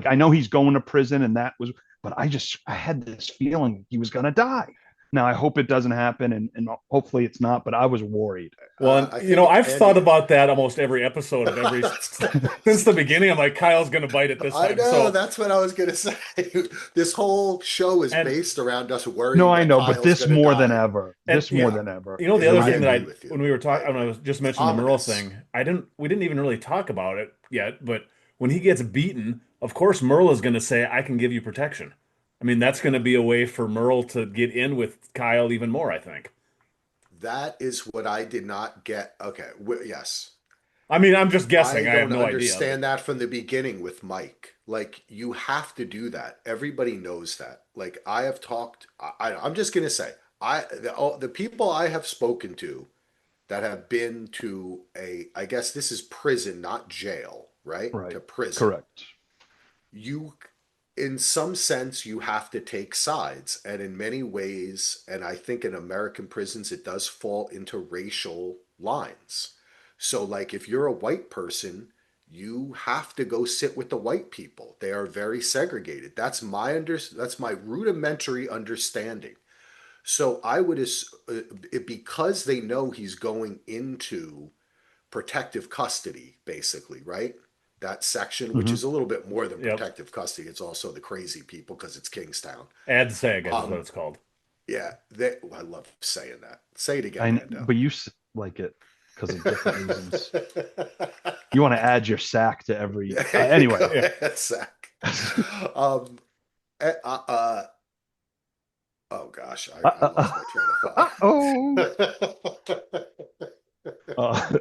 I know he's going to prison and that was, but I had this feeling he was going to die. Now I hope it doesn't happen and hopefully it's not, but I was worried. Well, and I think I've thought Andy. about that almost every episode of every since the beginning. I'm like, Kyle's gonna bite it this I time. know, So, that's what I was gonna say. This whole show is and based around us No, worrying I that know, but Kyle's this gonna more than die. ever. and This more yeah, than ever. the other He'll I thing get that agree I with when you. we were talking, when I was just mentioning the Merle Ominous. thing, we didn't even really talk about it yet. But when he gets beaten, of course, Merle is going to say, "I can give you protection." I mean, that's going to be a way for Merle to get in with Kyle even more, I think. That is what I did not get. Okay, yes. I mean, I'm just I guessing. I have don't no idea, but understand that from the beginning with Mike. Like, you have to do that. Everybody knows that. Like, I have talked, I'm just going to say, the people I have spoken to that have been to I guess this is prison, not jail, right? right. To prison. Correct. You, in some sense, you have to take sides. And in many ways, and I think in American prisons, it does fall into racial lines. So, like, if you're a white person, you have to go sit with the white people. They are very segregated. That's my rudimentary understanding. So I would because they know he's going into protective custody, basically, right? That section, which Hmm. is a little bit more than yep. protective custody. It's also the crazy people because it's Kingstown. Ad seg is what Um, it's called. yeah, I love saying that. Say it again, I Mando. but you like it because of different reasons. You want to add your sack to every There you anyway. go, Yeah. Zach. Um, eh, oh gosh, I lost my Oh. train of Uh,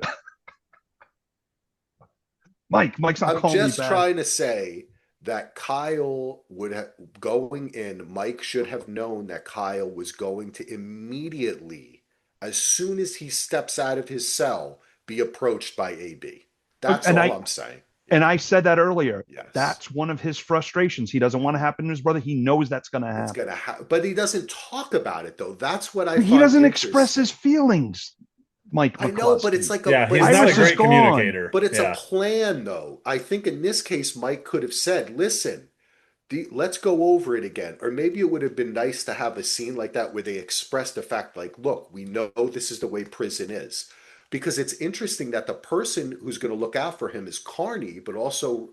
Mike's not I'm calling me just back. trying to say that Kyle would have going in, Mike should have known that Kyle was going to immediately, as soon as he steps out of his cell, be approached by AB. That's And all I I'm saying. and Yeah. I said that earlier. Yes. That's one of his frustrations. He doesn't want to happen to his brother. He knows that's going to It's happen. gonna happen. But he doesn't talk about it though. That's what I He find doesn't express his interesting. feelings, Mike I know, but it's McCluskey. like Yeah, he's not a Iris is great gone. communicator. but it's a Yeah. plan though. I think in this case, Mike could have said, listen, let's go over it again. Or maybe it would have been nice to have a scene like that where they express the fact, like, look, we know this is the way prison is. Because it's interesting that the person who's going to look out for him is Carney, but also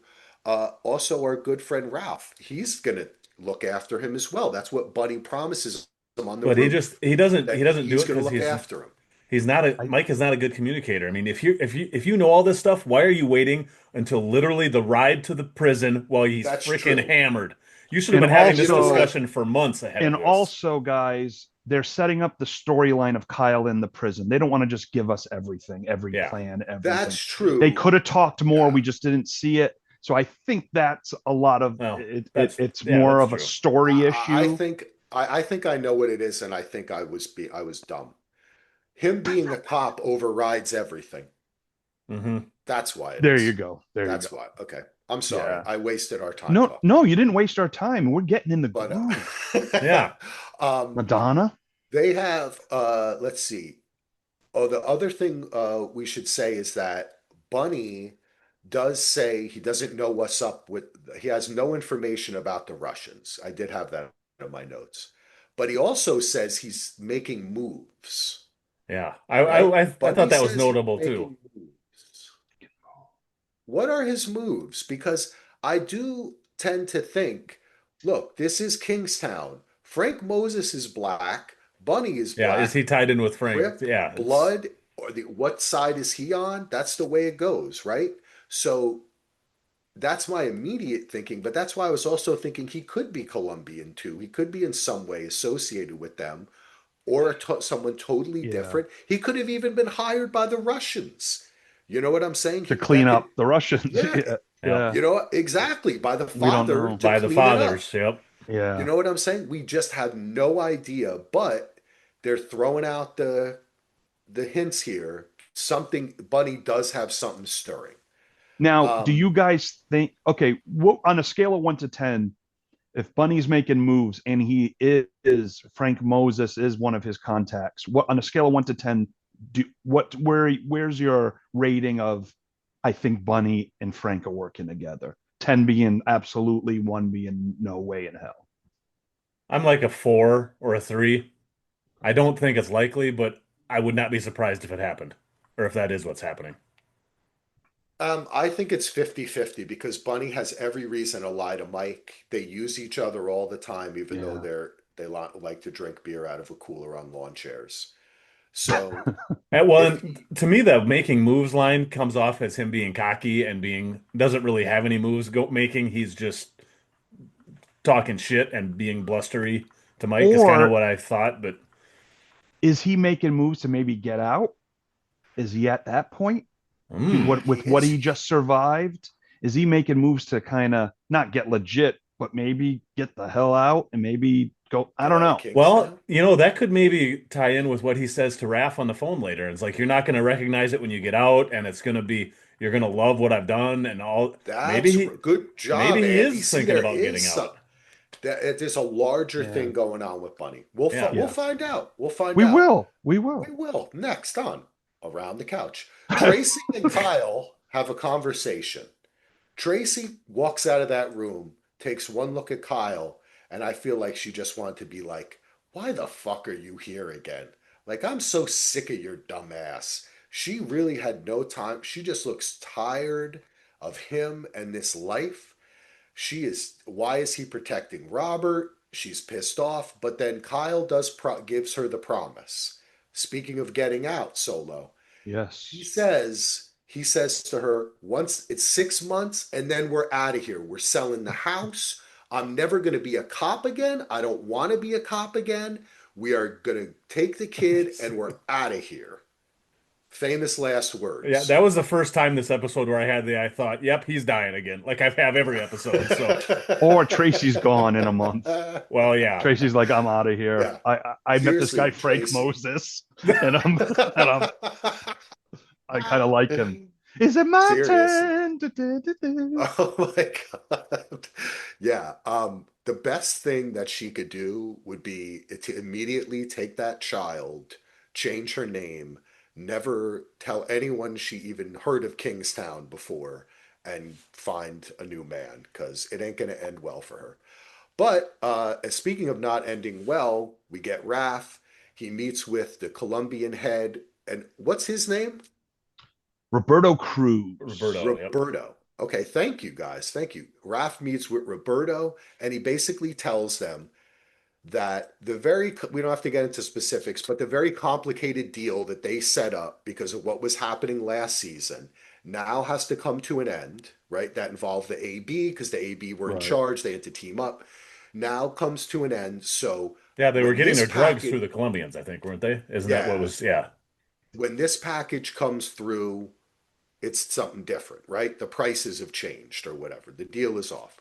our good friend Ralph. He's going to look after him as well. That's what Buddy promises him on the But roof, he that doesn't do he's it going to because look after him. he's not a I, Mike is not a good communicator. I mean, if you know all this stuff, why are you waiting until literally the ride to the prison while he's That's freaking true. hammered? You should have and been having this You're right. also discussion for months ahead and of this. also, guys, they're setting up the storyline of Kyle in the prison. They don't want to just give us everything, every Yeah. plan, That's everything. They true. could have talked more. Yeah. We just didn't see it. So I think that's a lot of Well, it. that's It's yeah, more that's of a true. story I issue. think I think I know what it is, and I think I was dumb. Him being a cop overrides everything. Hmm. That's why it There you is. go. There you go. That's why. Okay. I'm sorry. Yeah. I wasted our time No, talking. no, you didn't waste our time. We're getting in the But groove. Yeah. um, Madonna. they have let's see. Oh, the other thing we should say is that Bunny does say he doesn't know what's up with, he has no information about the Russians. I did have that in my notes. But he also says he's making moves, Yeah. right? I thought Bunny that was says he's notable too. making moves. What are his moves? Because I do tend to think, look, this is Kingstown. Frank Moses is black. Bunny is Yeah. Is he black. tied in with Frank? Crip, Yeah. It's blood, or what side is he on? That's the way it goes, right? So that's my immediate thinking, but that's why I was also thinking he could be Colombian too. He could be in some way associated with them or someone totally Yeah. different. He could have even been hired by the Russians. You know what I'm saying? to That clean could, up the Russians. yeah, Yeah, Yep. yeah. you know, exactly, by the We don't father know. to By the clean it up. fathers. Yep. You Yeah. know what I'm saying? We just have no idea, but they're throwing out the hints here. Something Bunny does have something stirring. Now, do Um, you guys think? Okay, what on a scale of 1 to 10, if Bunny's making moves and he is Frank Moses is one of his contacts, what on a scale of 1 to 10, where's your rating of I think Bunny and Frank are working together? 10 being absolutely, one being no way in hell. I'm like a 4 or a 3. I don't think it's likely, but I would not be surprised if it happened, or if that is what's happening. I think it's 50-50 because Bunny has every reason to lie to Mike. They use each other all the time, even though Yeah. like to drink beer out of a cooler on lawn chairs. So Well, if he, to me, the making moves line comes off as him being cocky and being doesn't really have any moves go making. He's just talking shit and being blustery to Mike is kind of Or what I thought. But is he making moves to maybe get out? Is he at that point? mm, he With what is he just survived? Is he making moves to kind of not get legit, but maybe get the hell out and maybe go? I get don't out of know. well, Kingstown. that could maybe tie in with what he says to Raph on the phone later. It's like you're not going to recognize it when you get out, and it's going to be you're going to love what I've done and all. Maybe he Good maybe job, he Andy. is See, thinking there about is getting some out. there's a larger Yeah. thing going on with Bunny. Yeah. We'll Yeah. find out. We'll find We out. will. We We will. will next on Around the Couch. Tracy and Kyle have a conversation. Tracy walks out of that room, takes one look at Kyle, and I feel like she just wanted to be like, "Why the fuck are you here again? Like, I'm so sick of your dumb ass." She really had no time. She just looks tired of him and this life. Why is he protecting Robert? She's pissed off, but then Kyle gives her the promise. Speaking of getting out, Solo, Yes. he says to her, once it's 6 months and then we're out of here. We're selling the house. I'm never going to be a cop again. I don't want to be a cop again. We are going to take the kid and we're out of here. Famous last Yeah, words. that was the first time this episode where I thought, yep, he's dying again. Like I have every episode. So, Or Tracy's gone in a month. well, yeah. Tracy's like, I'm out of here. Yeah, I met this guy seriously, Frank Tracy. Moses, and I kind of like him. Is it my Seriously. turn? Du, du, du, du. Oh my God. Yeah. The best thing that she could do would be to immediately take that child, change her name, never tell anyone she even heard of Kingstown before, and find a new man because it ain't going to end well for her. But speaking of not ending well, we get Raph. He meets with the Colombian head. And what's his name? Roberto Cruz. Roberto, yep. Roberto. Okay, thank you guys. Thank you. Raph meets with Roberto, and he basically tells them that we don't have to get into specifics, but the very complicated deal that they set up because of what was happening last season now has to come to an end, right? That involved the AB because the AB were in Right. charge. They had to team up. Now comes to an end. So Yeah, they were when getting this their drugs through package, the Colombians, I think, weren't they? Isn't that what yeah, was, yeah. when this package comes through, it's something different, right? The prices have changed or whatever. The deal is off.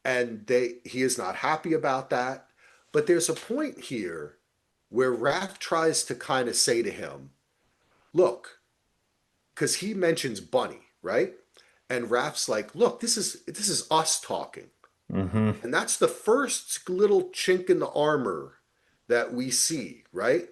And he is not happy about that. But there's a point here where Raph tries to kind of say to him, look, because he mentions Bunny, right? And Raph's like, look, this is us talking. Hmm. And that's the first little chink in the armor that we see, right?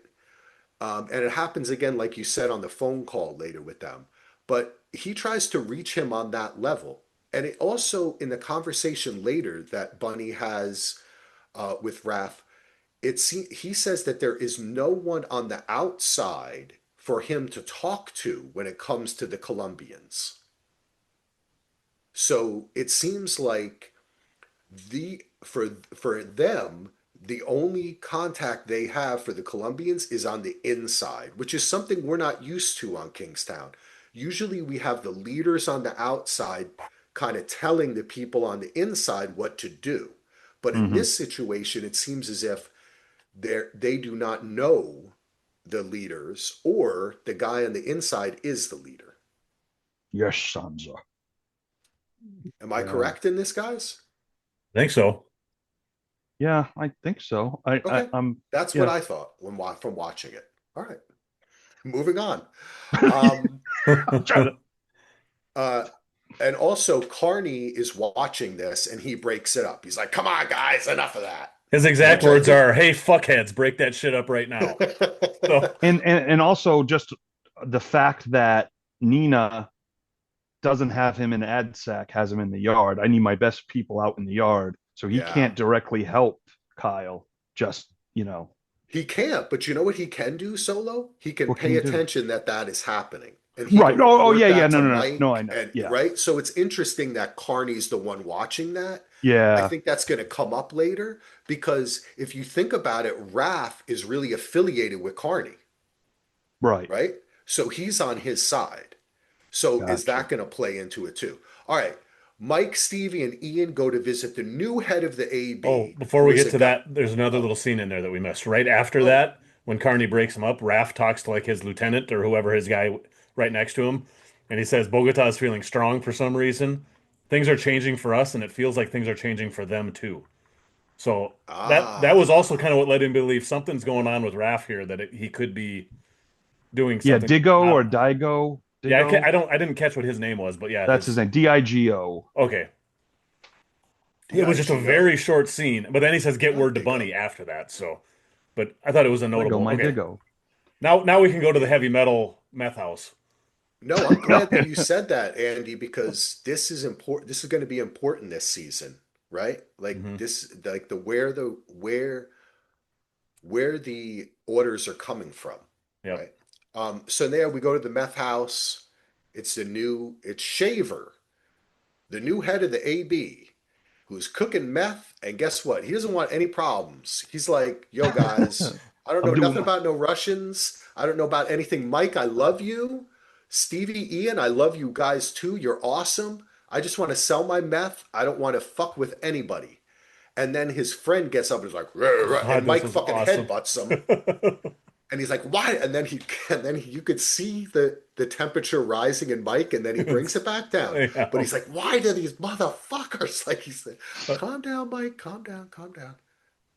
And it happens again, like you said, on the phone call later with them. But he tries to reach him on that level. And it also, in the conversation later that Bunny has with Raph, he says that there is no one on the outside for him to talk to when it comes to the Colombians. So it seems like for them, the only contact they have for the Colombians is on the inside, which is something we're not used to on Kingstown. Usually we have the leaders on the outside kind of telling the people on the inside what to do. But in Hmm. this situation, it seems as if they do not know the leaders or the guy on the inside is the leader. Yes, Sansa. Am I Yeah. correct in this, guys? I think so. Yeah, I think so. Okay. I'm That's what yeah. I thought from watching it. All right. Moving on. Um, I'm trying to uh, and also Carney is watching this and he breaks it up. He's like, come on, guys, enough of that. His exact Which I words think are, "Hey, fuckheads, break that shit up right now." So, and also just the fact that Nina doesn't have him in ad sack, has him in the yard. I need my best people out in the yard. So he yeah. can't directly help Kyle. Just, He can't, but you know what he can do, Solo? He can what can pay he do? attention that that is happening. And he Right. can Oh, report yeah, yeah. that No, to no, no. No, I Mike know. and Yeah. right. So it's interesting that Carney's the one watching that. I Yeah. think that's going to come up later because if you think about it, Raph is really affiliated with Carney, Right. right? So he's on his side. So is Gotcha. that going to play into it too? All right. Mike, Stevie, and Ian go to visit the new head of the oh, AB, before who we is get a to guy. that, there's another Oh, little scene in there that we missed. Right after oh, that, when Carney breaks him up, Raph talks to like his lieutenant or whoever his guy right next to him, and he says Bogota is feeling strong for some reason. Things are changing for us, and it feels like things are changing for them too. So that was also kind ah. of what led him to believe something's going on with Raph here, that he could be doing Yeah. something. Digo or Not, Digo. yeah, Digo. I didn't catch what his name was, but yeah, That's his his name. Digo. okay. It was just a Digo. very short scene, but then he says get Oh, word to Digo. Bunny after that. So, but I thought it was a There go notable. my Okay, Digo. now we can go to the Yeah. heavy metal meth house. No, I'm glad that you said that, Andy, because this is important. This is going to be important this season, right? Like Hmm. this, like where the orders are coming from, Yep. right? So there we go to the meth house. It's Shaver, the new head of the AB, who's cooking meth. And guess what? He doesn't want any problems. He's like, yo, guys, I don't I'm know doing nothing my. about no Russians. I don't know about anything. Mike, I love you. Stevie, Ian, I love you guys too. You're awesome. I just want to sell my meth. I don't want to fuck with anybody. And then his friend gets up and is like, "Rah, rah," and God, this Mike was fucking awesome. headbutts him. And he's like, "Why?" You could see the temperature rising in Mike, and then he brings It's it back down. yeah. But he's like, "Why do these motherfuckers?" Like he said, "Calm down, Mike. Calm down. Calm down."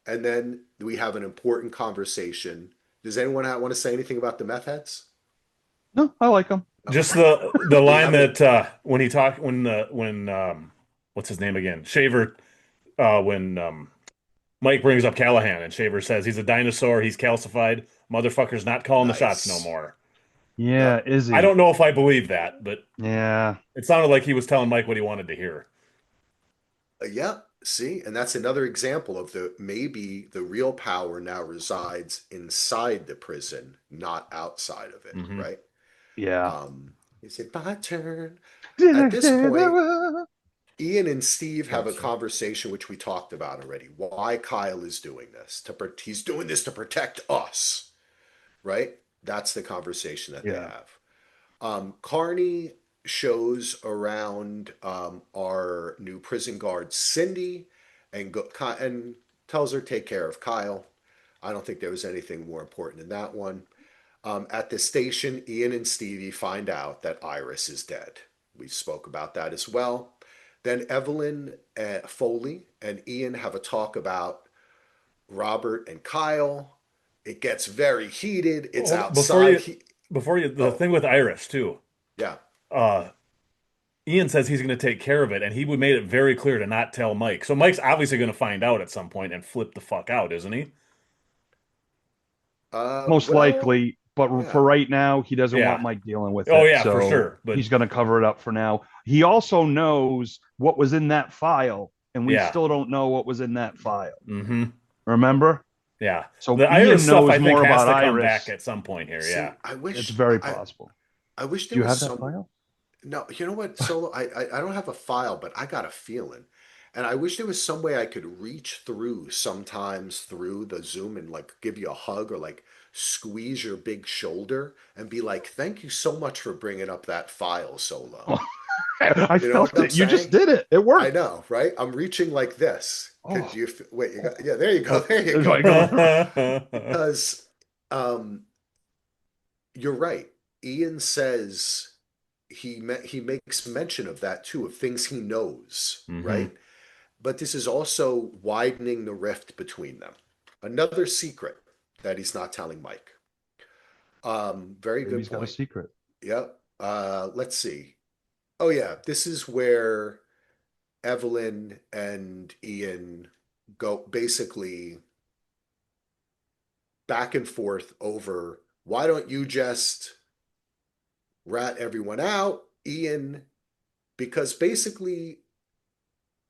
And then we have an important conversation. Does anyone want to say anything about the meth heads? No, I like him. No. Just the We line have an that when he talked when what's his name again? Shaver when Mike brings up Callahan and Shaver says he's a dinosaur, he's calcified, motherfucker's not calling the shots no nice. more. Yeah, Yep. is I he? don't know if I believe that, but Yeah. it sounded like he was telling Mike what he wanted to hear. Yeah. See, and that's another example of the maybe the real power now resides inside the prison, not outside of it, Hmm. right? Yeah. Is it my turn? At this point, Ian and Steve have a conversation which we talked about already. Why Kyle is doing this he's doing this to protect us, right? That's the conversation that they Yeah. have. Carney shows around our new prison guard Cindy and tells her take care of Kyle. I don't think there was anything more important in that one. At the station, Ian and Stevie find out that Iris is dead. We spoke about that as well. Then Evelyn Foley and Ian have a talk about Robert and Kyle. It gets very heated. It's Oh, outside. the Oh, thing with Iris too. yeah. Uh, Ian says he's going to take care of it, and he would made it very clear to not tell Mike. So Mike's obviously going to find out at some point and flip the fuck out, isn't he? Most Well, likely, but for yeah. right now, he doesn't want Yeah. Mike dealing with Oh it. yeah, for So sure. But he's going to cover it up for now. He also knows what was in that file, and we yeah. still don't know what was in that file. Hmm. Remember? Yeah. So The Iris Ian stuff I knows think more has about to come back Iris. at some point here. Yeah. See, I It's wish very possible. I wish Do there you was have that some. file? No, you know what, Solo? I don't have a file, but I got a feeling, and I wish there was some way I could reach through sometimes through the Zoom and like give you a hug or like squeeze your big shoulder and be like, "Thank you so much for bringing up that file, Solo." I You know what felt I'm it. You just saying? did it. It I worked. know, right? I'm reaching like this. Could Oh, you wait? oh, Yeah, there you go. oh. There you It's go. like going. Because um, you're right. Ian says he makes mention of that too, of things he knows, Hmm. right? But this is also widening the rift between them. Another secret that he's not telling Mike. Very Maybe good he's got a point. secret. Yep. Let's see. Oh yeah, this is where Evelyn and Ian go basically back and forth over why don't you just rat everyone out, Ian? Because basically,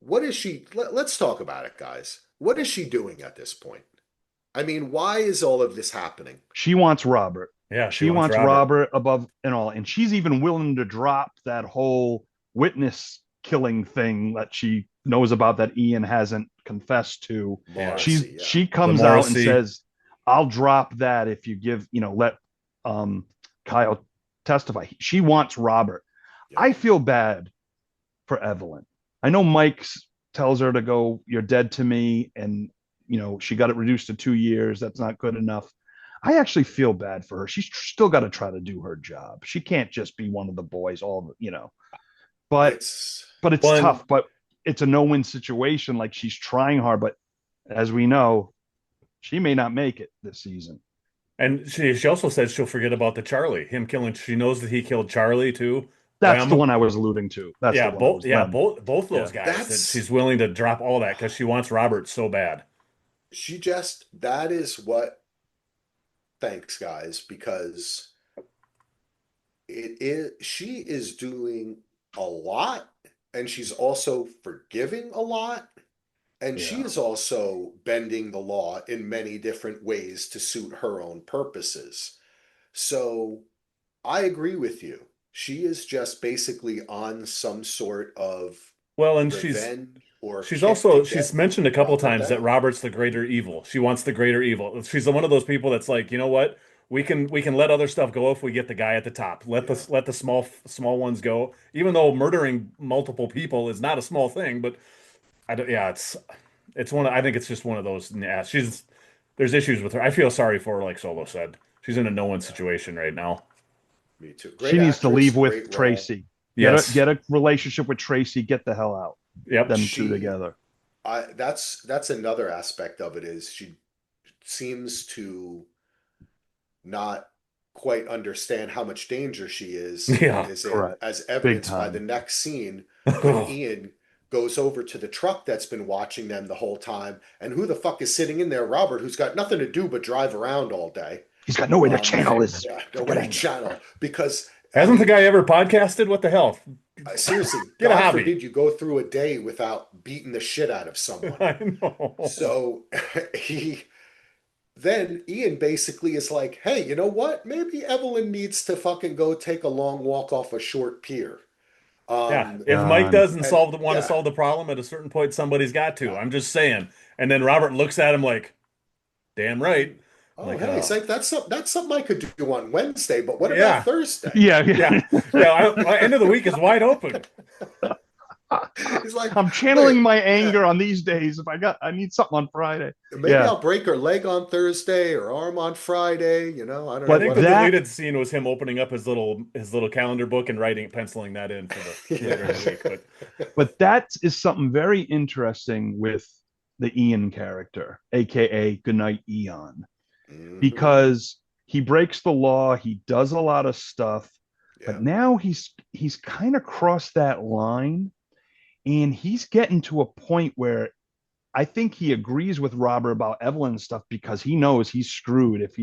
what is she? Let's talk about it, guys. What is she doing at this point? I mean, why is all of this happening? She wants Robert. Yeah, she She wants wants Robert. Robert above and all. And she's even willing to drop that whole witness killing thing that she knows about that Ian hasn't confessed to. Yeah, Morrissey, yeah. She the comes out and Morrissey. says, I'll drop that if you give, let um Kyle testify. She wants Robert. Yep. I feel bad for Evelyn. I know Mike tells her to go, you're dead to me, and she got it reduced to 2 years. That's not good enough. I actually feel bad for her. She's still got to try to do her job. She can't just be one of the boys, but It's it's One, tough. But it's a no-win situation. Like, she's trying hard, but as we know, she may not make it this season. and she also says she'll forget about the Charlie, him killing. She knows that he killed Charlie too. That's the Them. one I was alluding to. That's the Yeah, one I both. was Yeah, them. both Yeah. those guys. That that's she's willing to drop all that because she wants Robert so bad. she just that is what thanks guys because it is she is doing a lot and she's also forgiving a lot and she Yeah. is also bending the law in many different ways to suit her own purposes. So I agree with you. She is just basically on some sort of Well, and revenge or she's kick to also she's get mentioned a couple Robert times that down. Robert's the greater evil. She wants the greater evil. She's one of those people that's like, you know what? We can let other stuff go if we get the guy at the top. Yeah. Let the small ones go. Even though murdering multiple people is not a small thing, but I don't, yeah, it's one. I think it's just one of those. Yeah, there's issues with her. I feel sorry for her, like Solo said. She's in a no-win Yeah. situation right now. Me too. She Great needs to actress, leave with great role. Tracy. Yes. Get a relationship with Tracy. Get the hell out. Yep. Them two She together. that's another aspect of it is she seems to not quite understand how much danger she Yeah. is in, Correct. as Big evidenced by the time. next scene when Ian goes over to the truck that's been watching them the whole time. And who the fuck is sitting in there? Robert, who's got nothing to do but drive around all day. He's got no way to channel his Yeah, nowhere to anger. channel because I Hasn't the mean, guy ever podcasted? What the hell? seriously, Get a God hobby. forbid you go through a day without beating the shit out of someone. I know. So he then Ian basically is like, hey, you know what? Maybe Evelyn needs to fucking go take a long walk off a short pier. Yeah, Um, if Mike Done. doesn't and want to yeah, solve the problem at a certain point, somebody's got to. yeah. I'm just saying. And then Robert looks at him like, "Damn right." I'm Oh, like, hey, it's oh, like that's something I could do on Wednesday, but what about yeah, Thursday? Yeah, yeah, yeah. yeah. End of the week is wide open. He's like, I'm channeling wait, my anger on these days. I need something on Friday. maybe Yeah, I'll break her leg on Thursday or arm on Friday. I don't I know but think what the I'm gonna. that, deleted scene was him opening up his little calendar book and penciling that in for the yeah, later in the week. But but that is something very interesting with the Ian character, aka Goodnight Eon, Hmm. because he breaks the law, he does a lot of stuff, but Yeah, now he's kind of crossed that line, and he's getting to a point where I think he agrees with Robert about Evelyn's stuff because he knows he's screwed if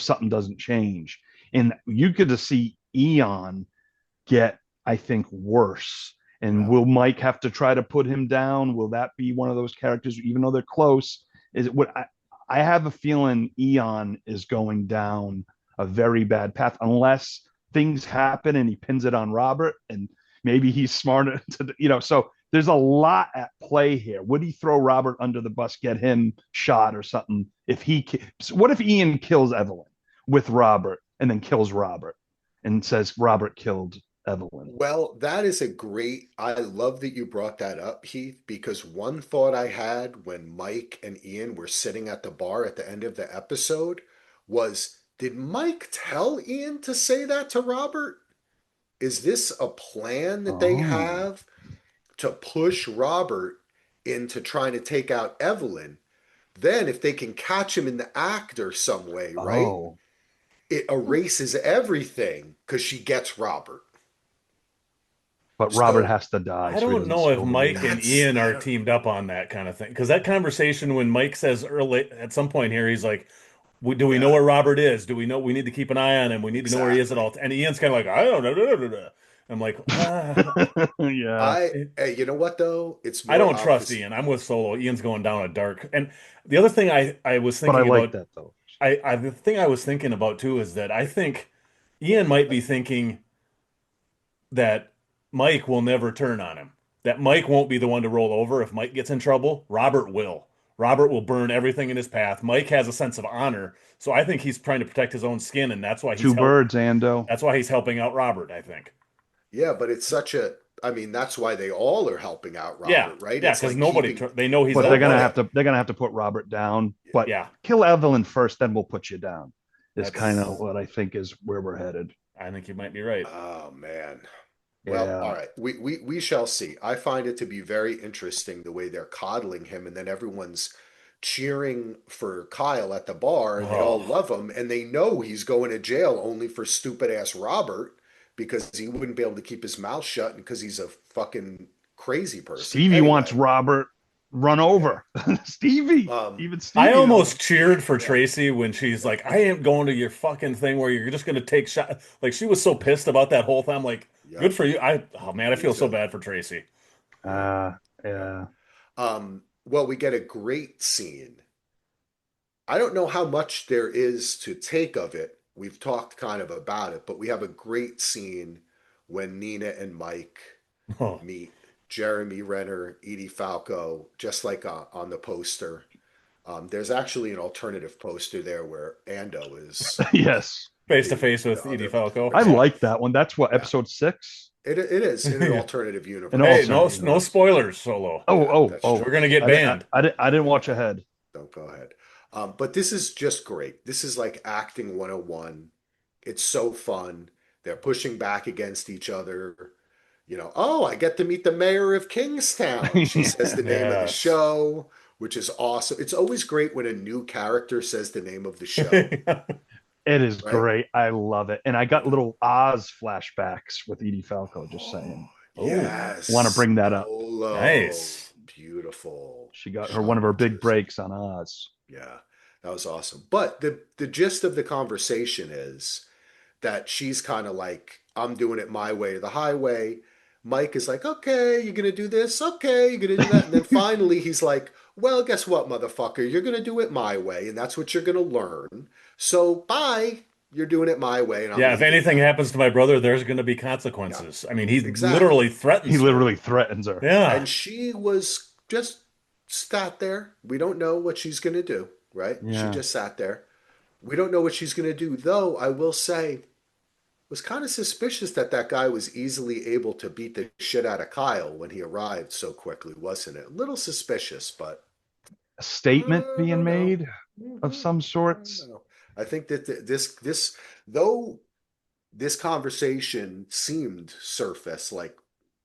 something doesn't change. And you get to see Eon get, I think, worse. And yeah. will Mike have to try to put him down? Will that be one of those characters, even though they're close? Is it what I have a feeling Eon is going down a very bad path unless things happen and he pins it on Robert and maybe he's smarter so there's a lot at play here. Would he throw Robert under the bus, get him shot or something? What if Ian kills Evelyn with Robert and then kills Robert and says Robert killed Evelyn? Well, that is a great. I love that you brought that up, Heath, because one thought I had when Mike and Ian were sitting at the bar at the end of the episode was, did Mike tell Ian to say that to Robert? is this a plan that they Oh, have to push Robert into trying to take out Evelyn? Then, if they can catch him in the act or some way, right? oh. It erases everything because she gets Robert. But Robert So has to die I so he don't doesn't know if spill the Mike and beans. that's Ian I are don't teamed up on that kind of thing. Because that conversation, when Mike says early at some point here, he's like, "Do we know yeah, where Robert is? Do we know we need to keep an eye on him? We need to know where he is at exactly. all." And Ian's kind of like, "I don't know." I'm like, Yeah. Hey, you know what though? It's I more don't trust obvious. Ian. I'm with Solo. Ian's going down a dark. And the other thing I was But I thinking like about, that though. the thing I was thinking about too is that I think Ian might be thinking that Mike will never turn on him. That Mike won't be the one to roll over if Mike gets in trouble. Robert will. Robert will burn everything in his path. Mike has a sense of honor, so I think he's trying to protect his own skin, and Two birds, Ando. that's why he's helping out Robert, I think. Yeah, but it's such a. I mean, that's why they all are helping out Yeah, Robert, right? yeah, It's because like keeping. they know he's But out Oh there. yeah, they're gonna have to put Robert down. But Yeah, kill Evelyn first, then we'll put you down. Is kind of that's. what I think is where we're headed. I think you might be right. oh man. Well, all Yeah. right. We shall see. I find it to be very interesting the way they're coddling him, and then everyone's cheering for Kyle at the bar, and they all Oh, love him, and they know he's going to jail only for stupid ass Robert because he wouldn't be able to keep his mouth shut and because he's a fucking crazy person. Stevie wants Anyway, Robert run yeah. over. Stevie. Um, Even I Stevie knows. almost cheered for yeah, Tracy when she's yeah, like, "I ain't going to your fucking thing where you're just gonna take shot." Like she was so pissed about that whole thing. I'm like, good yep. for you. Oh man, I Me feel so too. bad for Tracy. Yeah, yeah. Yeah. Well, we get a great scene. I don't know how much there is to take of it. We've talked kind of about it, but we have a great scene when Nina and Mike Oh, meet Jeremy Renner, Edie Falco, just like on the poster. There's actually an alternative poster there where Ando is Yes. face to the face with Edie other Falco. I Yeah. like that one. That's what yeah. episode 6. It is in an Yeah. alternative An Hey, universe. no alternate Yes. no universe. spoilers, Solo. Oh, Yeah, oh, that's oh. We're true. gonna get banned. I didn't watch ahead. Don't go ahead. But this is just great. This is like acting 101. It's so fun. They're pushing back against each other. Oh, I get to meet the mayor of Kingstown. She says Yeah. the name of the Yes. show, which is awesome. It's always great when a new character says the name of the show, It is right? great. I love it. And I got Yeah. little Oz flashbacks with Edie Falco, just Oh, saying. Oh, want to yes. bring that up. Polo. Nice. Beautiful. She got her one of her big Chartreuse. breaks on Oz. Yeah, that was awesome. But the gist of the conversation is that she's kind of like, I'm doing it my way or the highway. Mike is like, okay, you're going to do this. Okay, you're going to do that. And then finally he's like, well, guess what, motherfucker? You're going to do it my way. And that's what you're going to learn. So bye. You're doing it my way. And I'm Yeah, if leaving anything now. happens to my brother, there's gonna be Yeah, consequences. I mean, he literally exactly. He threatens her. literally threatens her. Yeah. And she was just sat there. We don't know what she's going to do, right? She Yeah. just sat there. We don't know what she's going to do, though. I will say, was kind of suspicious that that guy was easily able to beat the shit out of Kyle when he arrived so quickly, wasn't it? A little suspicious, but A I statement being don't know. made of Mhm. some I don't sorts. know. I think that this though this conversation seemed surface like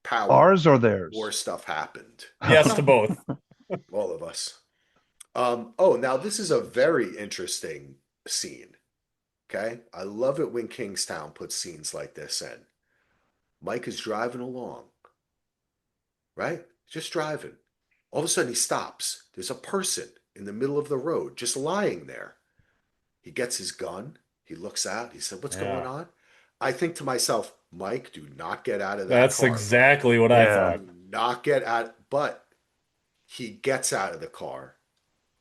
power Ours or war theirs? stuff happened. Yes to both. All of us. Oh, now this is a very interesting scene. Okay. I love it when Kingstown puts scenes like this in. Mike is driving along, right? Just driving. All of a sudden he stops. There's a person in the middle of the road just lying there. He gets his gun. He looks out. He said, what's going Yeah. on? I think to myself, Mike, do not get out of that That's car, bud. exactly what I Yeah. thought. Do not get out. But he gets out of the car,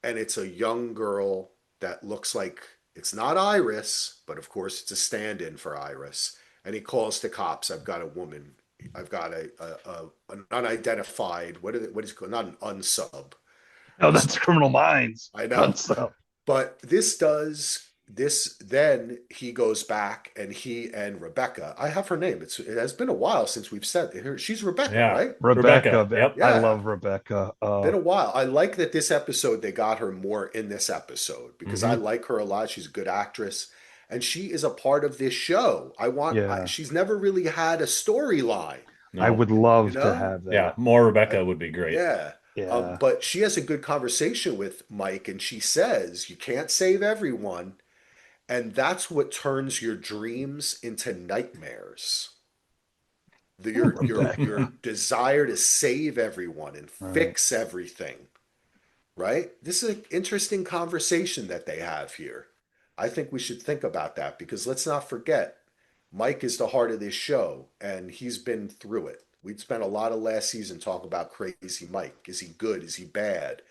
and it's a young girl that looks like it's not Iris, but of course it's a stand-in for Iris. And he calls the cops. I've got a woman. I've got an unidentified. What is it called? Not an unsub. Oh, Just that's Criminal Minds. I know. Concept. But this. Then he goes back, and he and Rebecca. I have her name. It has been a while since we've said her. She's Rebecca, Yeah. right? Rebecca. Rebecca. Yep. I Yeah. love Rebecca. Been a while. I like that this episode they got her more in this episode because I Hmm. like her a lot. She's a good actress. and she is a part of this show. Yeah. She's never really had a storyline, I No. would you love to know? have Yeah, that. more Uh, Rebecca would be great. yeah. Yeah. But she has a good conversation with Mike, and she says, you can't save everyone. And that's what turns your dreams into nightmares. Oh, Your Rebecca. desire to save everyone and Right. fix everything, right? This is an interesting conversation that they have here. I think we should think about that because let's not forget, Mike is the heart of this show and he's been through it. We'd spent a lot of last season talking about crazy Mike. Is he good? Is he bad?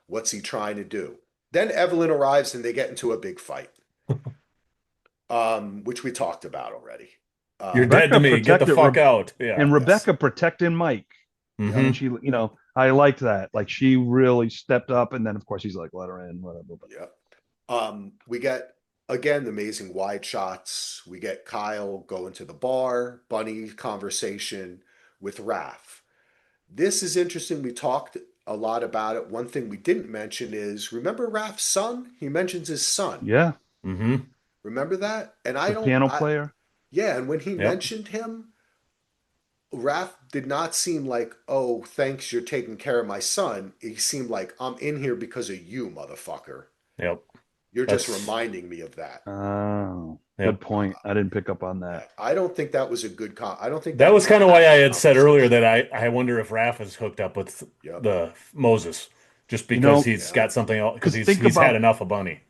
What's he trying to do? Then Evelyn arrives and they get into a big fight, which we talked about already. You're dead Um, to Rebecca me. Get the protected fuck out. Yeah. and yes. Rebecca protecting Mike. And Hmm. she, I liked that. Like she really stepped up. And then of course he's like, let her in, whatever. But Yeah. We get again the amazing wide shots. We get Kyle going to the bar, Bunny conversation with Raph. This is interesting. We talked a lot about it. One thing we didn't mention is remember Raph's son? He mentions his son. yeah, Hmm. Remember that? And the piano player. yeah, and when he Yep. mentioned him, Raph did not seem like, oh, thanks, you're taking care of my son. He seemed like, I'm in here because of you, motherfucker. Yep. You're just That's reminding me of that. Oh, good yep. point. I didn't pick up on that. I don't think that was a good I don't think That that was was a kind of why I happy had said earlier conversation. that I wonder if Raph is hooked up with Yep. the Moses, just You because know, he's Yeah, got something else because because think he's had about enough of Bunny.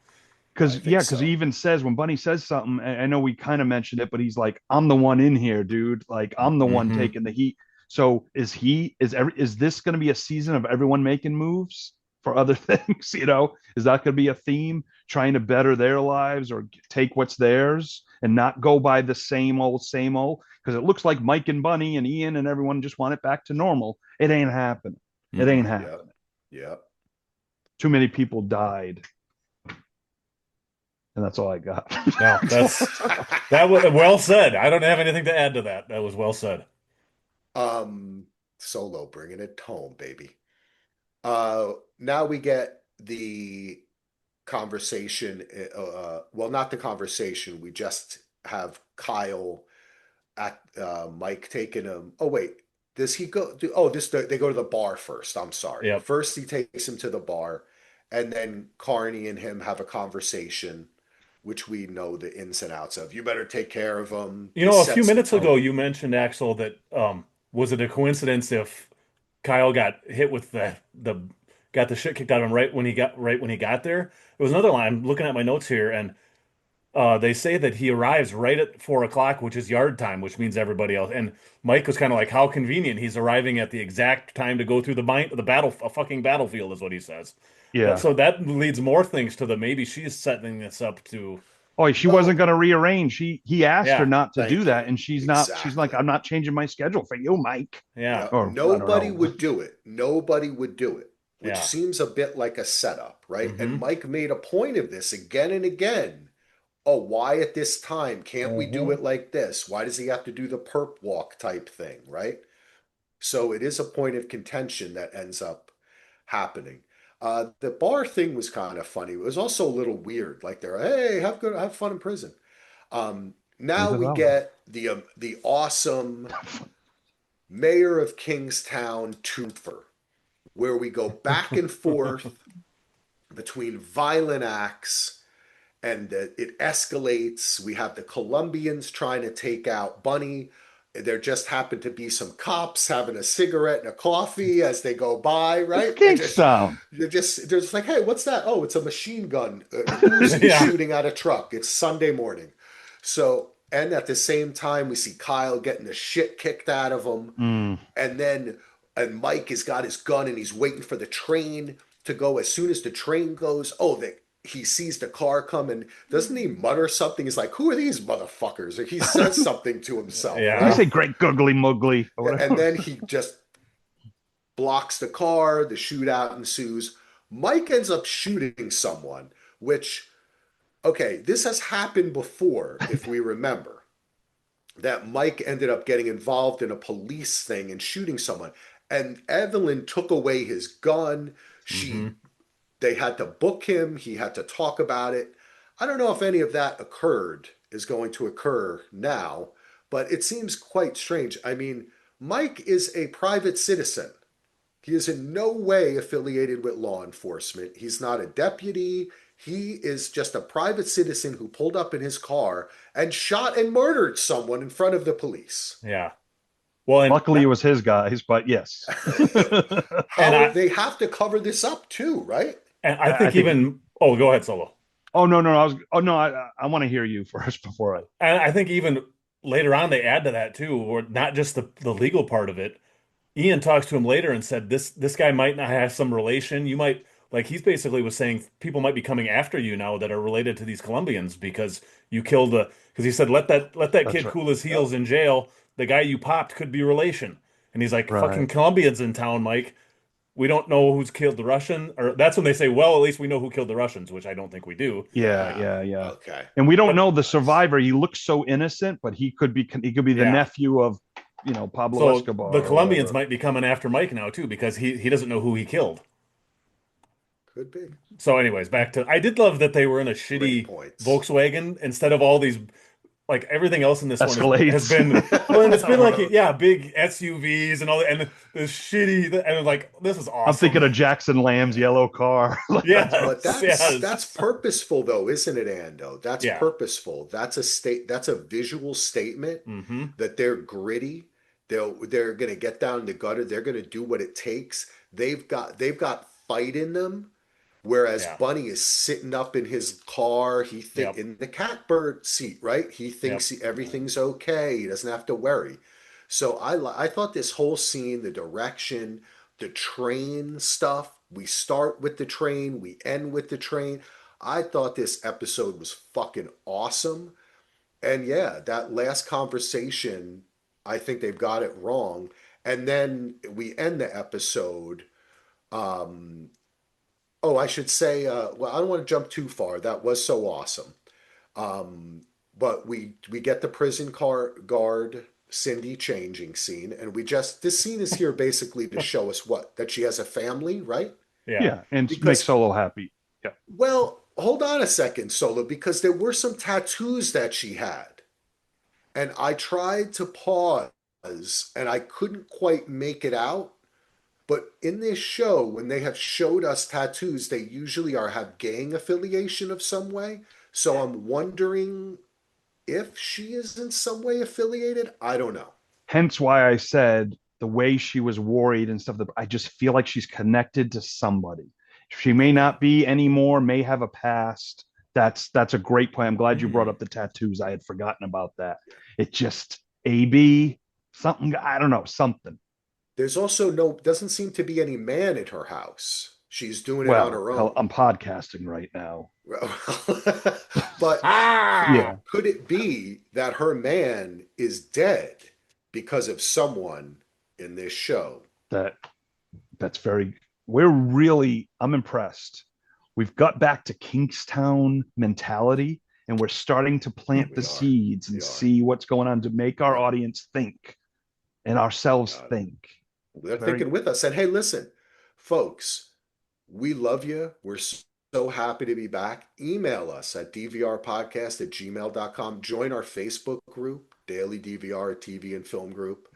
I think because he so. even says when Bunny says something, I know we kind of mentioned it, but he's like, "I'm the one in here, dude. Like I'm the one Hmm. taking the heat." So is this going to be a season of everyone making moves for other things? Is that going to be a theme, trying to better their lives or take what's theirs and not go by the same old, same old? Because it looks like Mike and Bunny and Ian and everyone just want it back to normal. It ain't happening. It Mm-mm. ain't Yep. happening. Yep. Too many people died, and that's all I got. No, that was well said. I don't have anything to add to that. That was well said. um, Solo bringing it home, baby. Now we get the conversation. Well, not the conversation. We just have Kyle at Mike taking him. Oh wait, does he go? Oh, they go to the bar first. I'm sorry. Yep. First, he takes him to the bar, and then Carney and him have a conversation, which we know the ins and outs of. You better take care of him. You This know, a few sets the minutes ago tone. you mentioned Axel that was it a coincidence if Kyle got hit with the got the shit kicked out of him right when he got there? It was another line. I'm looking at my notes here, and they say that he arrives right at 4 o'clock, which is yard time, which means everybody else. And Mike was kind of like, "How convenient! He's arriving at the exact time to go through the battle, a fucking battlefield," is what he says. Yeah. So that leads more things to the maybe she's setting this up to, Oh, she wasn't No, going to rearrange. He asked her yeah, not to do thank you. that, and she's like, Exactly. I'm not changing my schedule for you, Mike. yeah, Yeah, Or I don't nobody know. would do it. Nobody would do it, which yeah. seems a bit like a setup, right? And Hmm. Mike made a point of this again and again. Oh, why at this time? Can't we do Uh-huh. it like this? Why does he have to do the perp walk type thing, right? So it is a point of contention that ends up happening. The bar thing was kind of funny. It was also a little weird. Like they're, hey, have fun in prison. Leave Now it we alone. get the awesome Mayor of Kingstown twofer, where we go back and forth between violent acts and it escalates. We have the Colombians trying to take out Bunny. There just happen to be some cops having a cigarette and a coffee as they go by, It's right? Kingstown. They're just like, hey, what's that? Oh, it's a machine gun, Uzi Yeah. shooting at a truck. It's Sunday morning. So, and at the same time, we see Kyle getting the shit kicked out of him. Mm. And then, and Mike has got his gun and he's waiting for the train to go. As soon as the train goes, he sees the car come and doesn't he mutter something? He's like, who are these motherfuckers? Or he says something to himself, Did he Yeah. right? say great googly muggly or And whatever? then he just blocks the car. The shootout ensues. Mike ends up shooting someone, which, okay, this has happened before, if we remember, that Mike ended up getting involved in a police thing and shooting someone. And Evelyn took away his gun. Hmm. They had to book him. He had to talk about it. I don't know if any of that is going to occur now, but it seems quite strange. I mean, Mike is a private citizen. He is in no way affiliated with law enforcement. He's not a deputy. He is just a private citizen who pulled up in his car and shot and murdered someone in front of the police. Yeah. Well, Luckily, it was his guys, but yes. and How they have to cover this up too, right? I I think think. even oh, go ahead, Solo. Oh no, no, I was. Oh no, I want to hear you first before I. And I think even later on they add to that too, or not just the legal part of it. Ian talks to him later and said this guy might not have some relation. You might like he's basically was saying people might be coming after you now that are related to these Colombians because you killed a because he said let that That's kid right. cool his Yep. heels in jail. The guy you popped could be relation. And he's like, fucking Right. Colombians in town, Mike. We don't know who's killed the Russian, or that's when they say, well, at least we know who killed the Russians, which I don't think we do. Yeah, Yeah. yeah, yeah. Okay. And we don't But know the Nice. survivor. He looks so innocent, but he could be the yeah. nephew of, Pablo So the Escobar or Colombians whatever. might be coming after Mike now too, because he doesn't know who he killed. Could be. So, anyways, back to I did love that they were in a Great shitty points. Volkswagen instead of all these like everything else in this one has Escalades. been well, and it's been like yeah, big SUVs and all that, and this shitty and like this is I'm thinking awesome. of Jackson Lamb's yellow car. Like that's Yes, But that's yes, purposeful though, isn't it, Ando? That's yeah. purposeful. That's a visual statement Hmm. that they're gritty. They're gonna get down the gutter. They're gonna do what it takes. They've got fight in them. Whereas Yeah. Bunny is sitting up in his car, Yep. in the catbird seat, right? He Yep. thinks everything's okay. He doesn't have to worry. So I thought this whole scene, the direction, the train stuff. We start with the train, we end with the train. I thought this episode was fucking awesome. And yeah, that last conversation, I think they've got it wrong. And then we end the episode. Um, Oh, I should say, well, I don't want to jump too far. That was so awesome. Um, but we get the prison car guard Cindy changing scene, and this scene is here basically to show us what that she has a family, right? Yeah. yeah, and make Because Solo happy. Yeah. well, hold on a second, Solo, because there were some tattoos that she had, and I tried to pause, and I couldn't quite make it out. But in this show, when they have showed us tattoos, they usually have gang affiliation of some way. So I'm wondering if she is in some way affiliated. I don't know. Hence why I said the way she was worried and stuff. That I just feel like she's connected to somebody. She may Okay. not be anymore. May have a past. That's a great point. I'm glad you brought Hmm. up the tattoos. I had forgotten about that. It just AB something. I don't know something. There's also doesn't seem to be any man at her house. She's doing it on Well, her hell, own. I'm podcasting right now. But Ah. Yeah, could it be that her man is dead because of someone in this show? that that's very. I'm impressed. We've got back to Kingstown mentality, and we're starting to plant the We are. seeds We and are. see what's going on to make our Yep. audience think and ourselves Got it. think. They're Very thinking with us. And hey, listen, folks, we love you. We're so happy to be back. Email us at dvrpodcast@gmail.com. Join our Facebook group, Daily DVR TV and Film Group.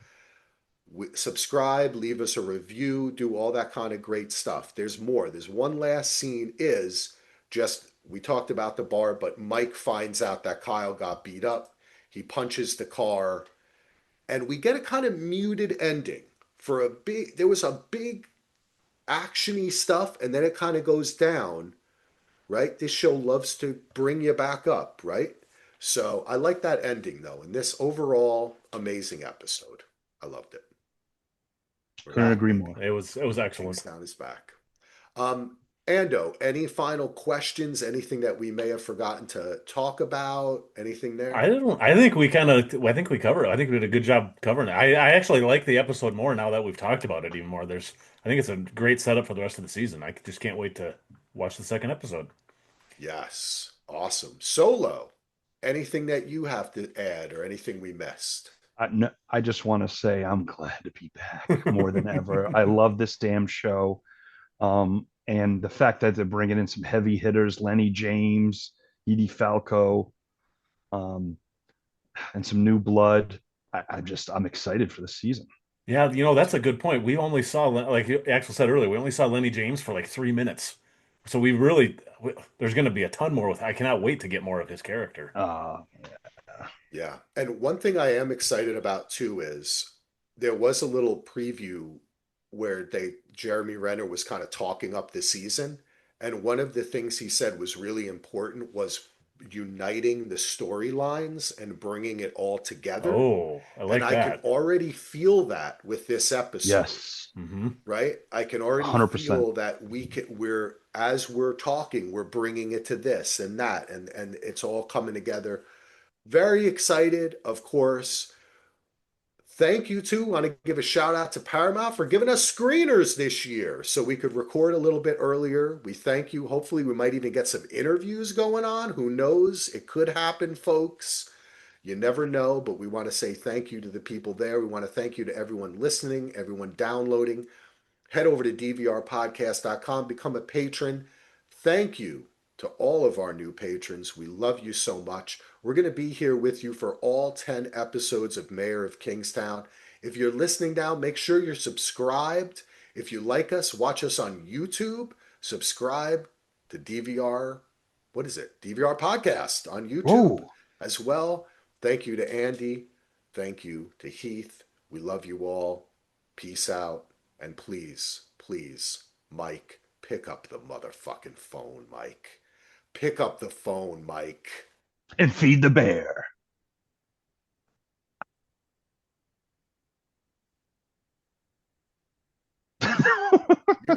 Subscribe, leave us a review, do all that kind of great stuff. There's more. There's one last scene is just, we talked about the bar, but Mike finds out that Kyle got beat up. He punches the car, and we get a kind of muted ending for there was a big actiony stuff, and then it kind of goes down, right? This show loves to bring you back up, right? So I like that ending though, and this overall amazing episode. I loved it. We're couldn't back, agree baby. more. It was excellent. Kingstown is back. Um, Ando, any final questions? Anything that we may have forgotten to talk about? Anything I there? don't. I think we kind of. I think we covered it. I think we did a good job covering it. I actually like the episode more now that we've talked about it even more. I think it's a great setup for the rest of the season. I just can't wait to watch the second episode. Yes. Awesome. Solo, anything that you have to add or anything we missed? No, I just want to say I'm glad to be back more than ever. I love this damn show. And the fact that they're bringing in some heavy hitters, Lenny James, Edie Falco, um, and some new blood. I'm excited for the season. Yeah, that's a good point. We only saw, like Axel said earlier, we only saw Lenny James for like 3 minutes. So there's going to be a ton more with. I cannot wait to get more of his character. Uh, Yeah. And one thing I am excited about too is there was a little preview where Jeremy Renner was kind of talking up the season. And one of the things he said was really important was uniting the storylines and bringing it all together. Oh, I And like I can that. already feel that with this episode, yes, Hmm. right? I can already 100%. feel that as we're talking, we're bringing it to this and that, and it's all coming together. Very excited, of course. Thank you too. Want to give a shout out to Paramount for giving us screeners this year so we could record a little bit earlier. We thank you. Hopefully, we might even get some interviews going on. Who knows? It could happen, folks. You never know, but we want to say thank you to the people there. We want to thank you to everyone listening, everyone downloading. Head over to dvrpodcast.com, become a patron. Thank you to all of our new patrons. We love you so much. We're going to be here with you for all 10 episodes of Mayor of Kingstown. If you're listening now, make sure you're subscribed. If you like us, watch us on YouTube. Subscribe to DVR, what is it? DVR Podcast on YouTube Oh, as well. Thank you to Andy. Thank you to Heath. We love you all. Peace out. And please, please, Mike, pick up the motherfucking phone, Mike. Pick up the phone, Mike. and feed the bear.